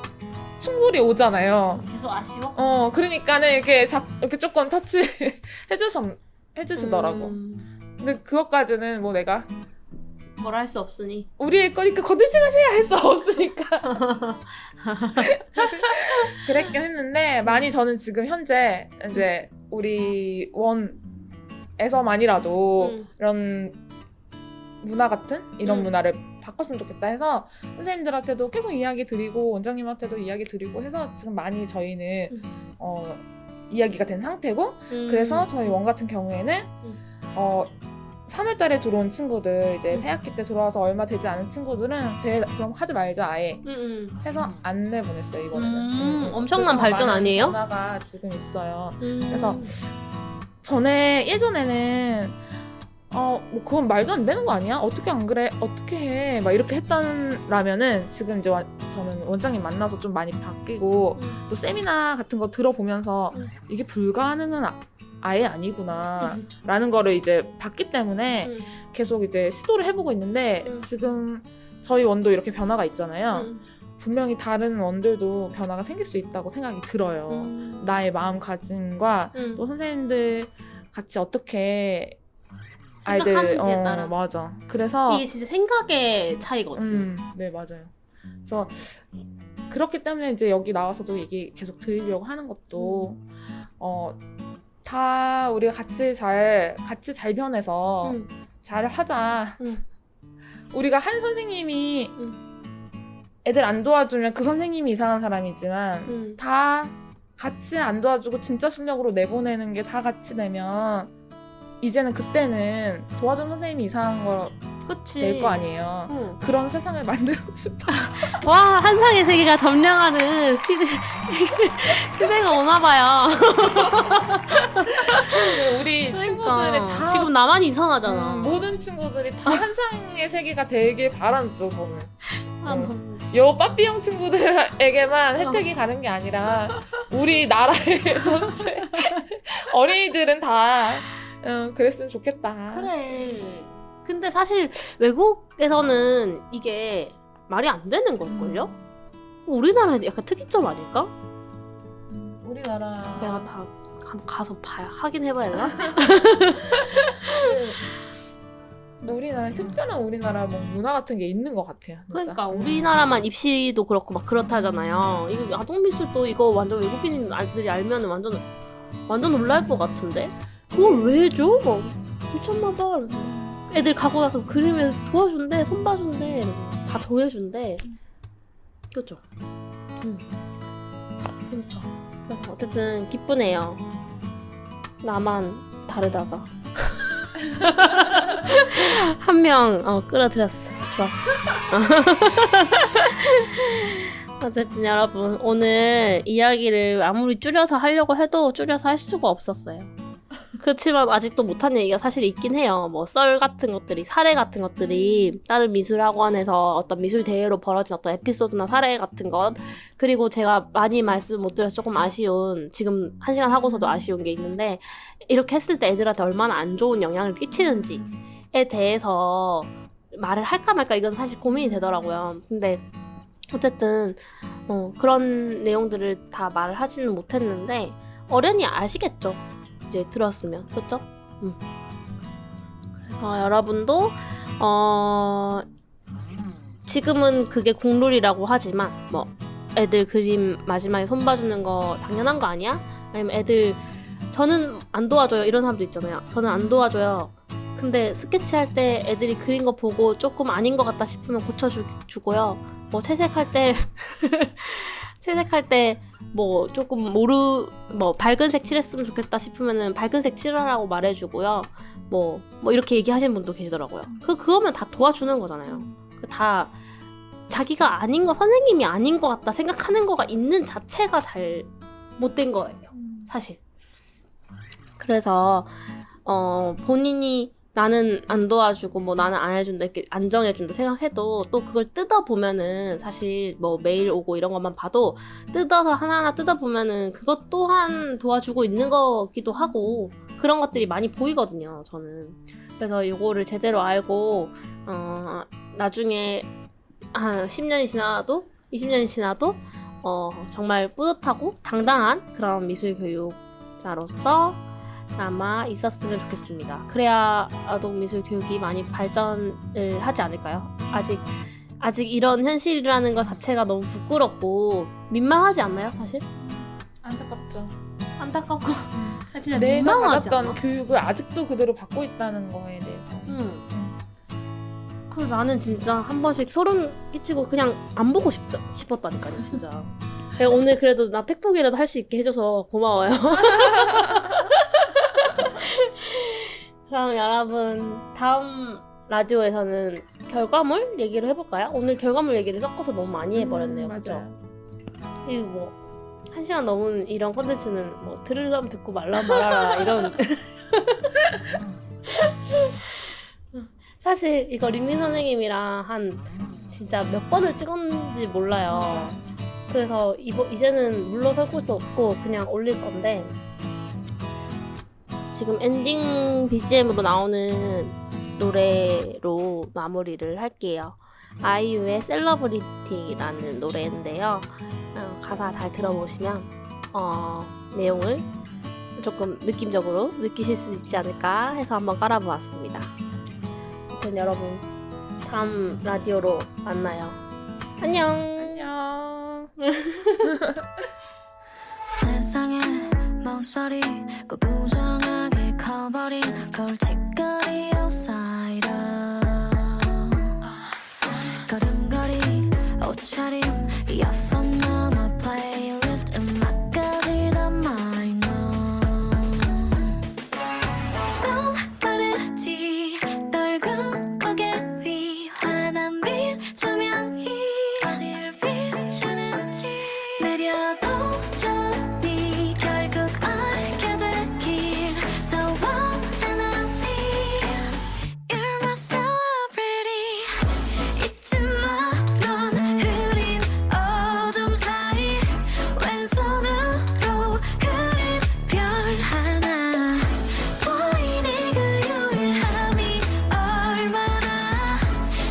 충돌이 오잖아요. 계속 아쉬워? 그러니까는 이렇게 이렇게 조금 터치 해주시더라고. 근데 그것까지는 뭐 내가 뭘 할 수 없으니. 우리의 거니까 건들지 마세요 할 수 없으니까. 그랬긴 했는데 많이 저는 지금 현재 이제 우리 원에서만이라도 이런 문화 같은 이런 문화를 바꿨으면 좋겠다 해서 선생님들한테도 계속 이야기 드리고 원장님한테도 이야기 드리고 해서 지금 많이 저희는 이야기가 된 상태고 그래서 저희 원 같은 경우에는 3월달에 들어온 친구들 이제 새학기 때 들어와서 얼마 되지 않은 친구들은 대회 그럼 하지 말자 아예 해서 안 내보냈어요 이번에는. 엄청난 발전 아니에요? 변화가 지금 있어요. 그래서 예전에는 뭐 그건 말도 안 되는 거 아니야? 어떻게 안 그래? 어떻게 해? 막 이렇게 했다라면은 지금 이제 저는 원장님 만나서 좀 많이 바뀌고 또 세미나 같은 거 들어보면서 이게 불가능은 아예 아니구나 라는 거를 이제 봤기 때문에 계속 이제 시도를 해보고 있는데 지금 저희 원도 이렇게 변화가 있잖아요. 분명히 다른 원들도 변화가 생길 수 있다고 생각이 들어요. 나의 마음가짐과 또 선생님들 같이 어떻게 생각하는지에 따라. 맞아. 그래서 이게 진짜 생각의 차이거든. 네 맞아요. 그래서 그렇기 때문에 이제 여기 나와서도 얘기 계속 드리려고 하는 것도 다 우리가 같이 잘 변해서 잘 하자. 우리가 한 선생님이 애들 안 도와주면 그 선생님이 이상한 사람이지만 다 같이 안 도와주고 진짜 실력으로 내보내는 게 다 같이 내면 이제는 그때는 도와준 선생님이 이상한 거 낼 거 아니에요. 그런 세상을 만들고 싶어. 와, 한상의 세계가 점령하는 시대가 오나봐요. 우리 친구들이 다 지금 나만 이상하잖아. 모든 친구들이 다 한상의 세계가 되길 바라죠 저는. 아, 요 빠삐형 친구들에게만 혜택이 가는 게 아니라 우리 나라의 전체 어린이들은 다 그랬으면 좋겠다. 그래. 근데 사실 외국에서는 이게 말이 안 되는 걸걸요? 우리나라에 약간 특이점 아닐까? 우리나라 내가 다 가서 확인해봐야 되나? 우리나라 특별한 우리나라 뭐 문화 같은 게 있는 것 같아요. 진짜. 그러니까 우리나라만 입시도 그렇고 막 그렇다잖아요. 이거 아동미술도 이거 완전 외국인들이 알면 완전 놀랄 것 같은데? 그걸 왜 줘? 뭐 미쳤나봐. 그래서 애들 가고 나서 그림에 도와준대, 손 봐준대, 다 정해준대. 그렇죠? 그러니까 어쨌든 기쁘네요. 나만 다르다가 한 명 끌어들였어. 좋았어. 어쨌든 여러분 오늘 이야기를 아무리 줄여서 하려고 해도 줄여서 할 수가 없었어요. 그렇지만 아직도 못한 얘기가 사실 있긴 해요. 뭐 썰 같은 것들이, 사례 같은 것들이 다른 미술학원에서 어떤 미술 대회로 벌어진 어떤 에피소드나 사례 같은 것, 그리고 제가 많이 말씀 못 드려서 조금 아쉬운, 지금 1시간 하고서도 아쉬운 게 있는데, 이렇게 했을 때 애들한테 얼마나 안 좋은 영향을 끼치는지에 대해서 말을 할까 말까 이건 사실 고민이 되더라고요. 근데 어쨌든 그런 내용들을 다 말을 하지는 못했는데 어련히 아시겠죠? 이제 들었으면. 그렇죠? 그래서 여러분도 지금은 그게 국룰이라고 하지만 뭐 애들 그림 마지막에 손 봐주는 거 당연한 거 아니야? 아니면 애들 저는 안 도와줘요 이런 사람도 있잖아요. 저는 안 도와줘요. 근데 스케치할 때 애들이 그린 거 보고 조금 아닌 것 같다 싶으면 고쳐주고요. 뭐 채색할 때 뭐 조금 뭐 밝은 색 칠했으면 좋겠다 싶으면은 밝은 색 칠하라고 말해주고요. 뭐 이렇게 얘기하시는 분도 계시더라고요. 그거면 다 도와주는 거잖아요. 다 자기가 아닌 거, 선생님이 아닌 것 같다 생각하는 거가 있는 자체가 잘 못된 거예요. 사실. 그래서 본인이 나는 안 도와주고 뭐 나는 안 해준다 이렇게 안정해준다 생각해도 또 그걸 뜯어보면은 사실 뭐 메일 오고 이런 것만 봐도 뜯어서 하나하나 뜯어보면은 그것 또한 도와주고 있는 거기도 하고 그런 것들이 많이 보이거든요, 저는. 그래서 이거를 제대로 알고 나중에 한 10년이 지나도 20년이 지나도 정말 뿌듯하고 당당한 그런 미술 교육자로서 남아 있었으면 좋겠습니다. 그래야 아동 미술 교육이 많이 발전을 하지 않을까요? 아직 이런 현실이라는 것 자체가 너무 부끄럽고 민망하지 않나요, 사실? 안타깝죠. 안타깝고 진짜 내가 민망하지 받았던 않아? 교육을 아직도 그대로 받고 있다는 거에 대해서. 그래서 나는 진짜 한 번씩 소름 끼치고 그냥 안 보고 싶었다니까요, 진짜. 내가 오늘 그래도 나 팩폭이라도 할 수 있게 해줘서 고마워요. 그럼 여러분 다음 라디오에서는 결과물 얘기를 해볼까요? 오늘 결과물 얘기를 섞어서 너무 많이 해버렸네요. 그죠? 맞아요. 이거 뭐 1시간 넘은 이런 콘텐츠는 뭐 들으려면 듣고 말라면 말아라 이런 사실 이거 린민 선생님이랑 한 진짜 몇 번을 찍었는지 몰라요. 그래서 이제는 물러설 곳도 없고 그냥 올릴 건데 지금 엔딩 BGM으로 나오는 노래로 마무리를 할게요. 아이유의 셀러브리티라는 노래인데요. 가사 잘 들어보시면 내용을 조금 느낌적으로 느끼실 수 있지 않을까 해서 한번 깔아보았습니다. 아무튼 여러분 다음 라디오로 만나요. 안녕. 안녕. 세상에 모서리 그 부정하게 커버린 골칫거리 outsider 걸음걸이 옷차림 이어폰 넘어 플레이리스트 음악까지 다 마이너 넌 빠르지 널군 고개 위 환한 빛 조명이 어딜 비추는지 내려도 전이 결국 알게 되길 더 원하는 You're my celebrity 잊지 마 넌 흐린 어둠 사이 왼손으로 그린 별 하나 보이니 그 유일함이 얼마나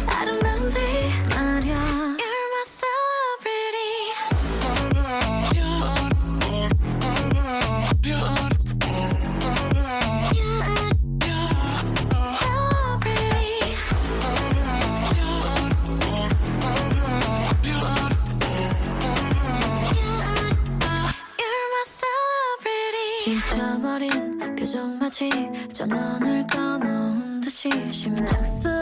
아름다운지 말야 You're my celebrity celebrity You're my celebrity 지쳐버린 표정 마치 전원을 꺼놓은 듯이 심장 속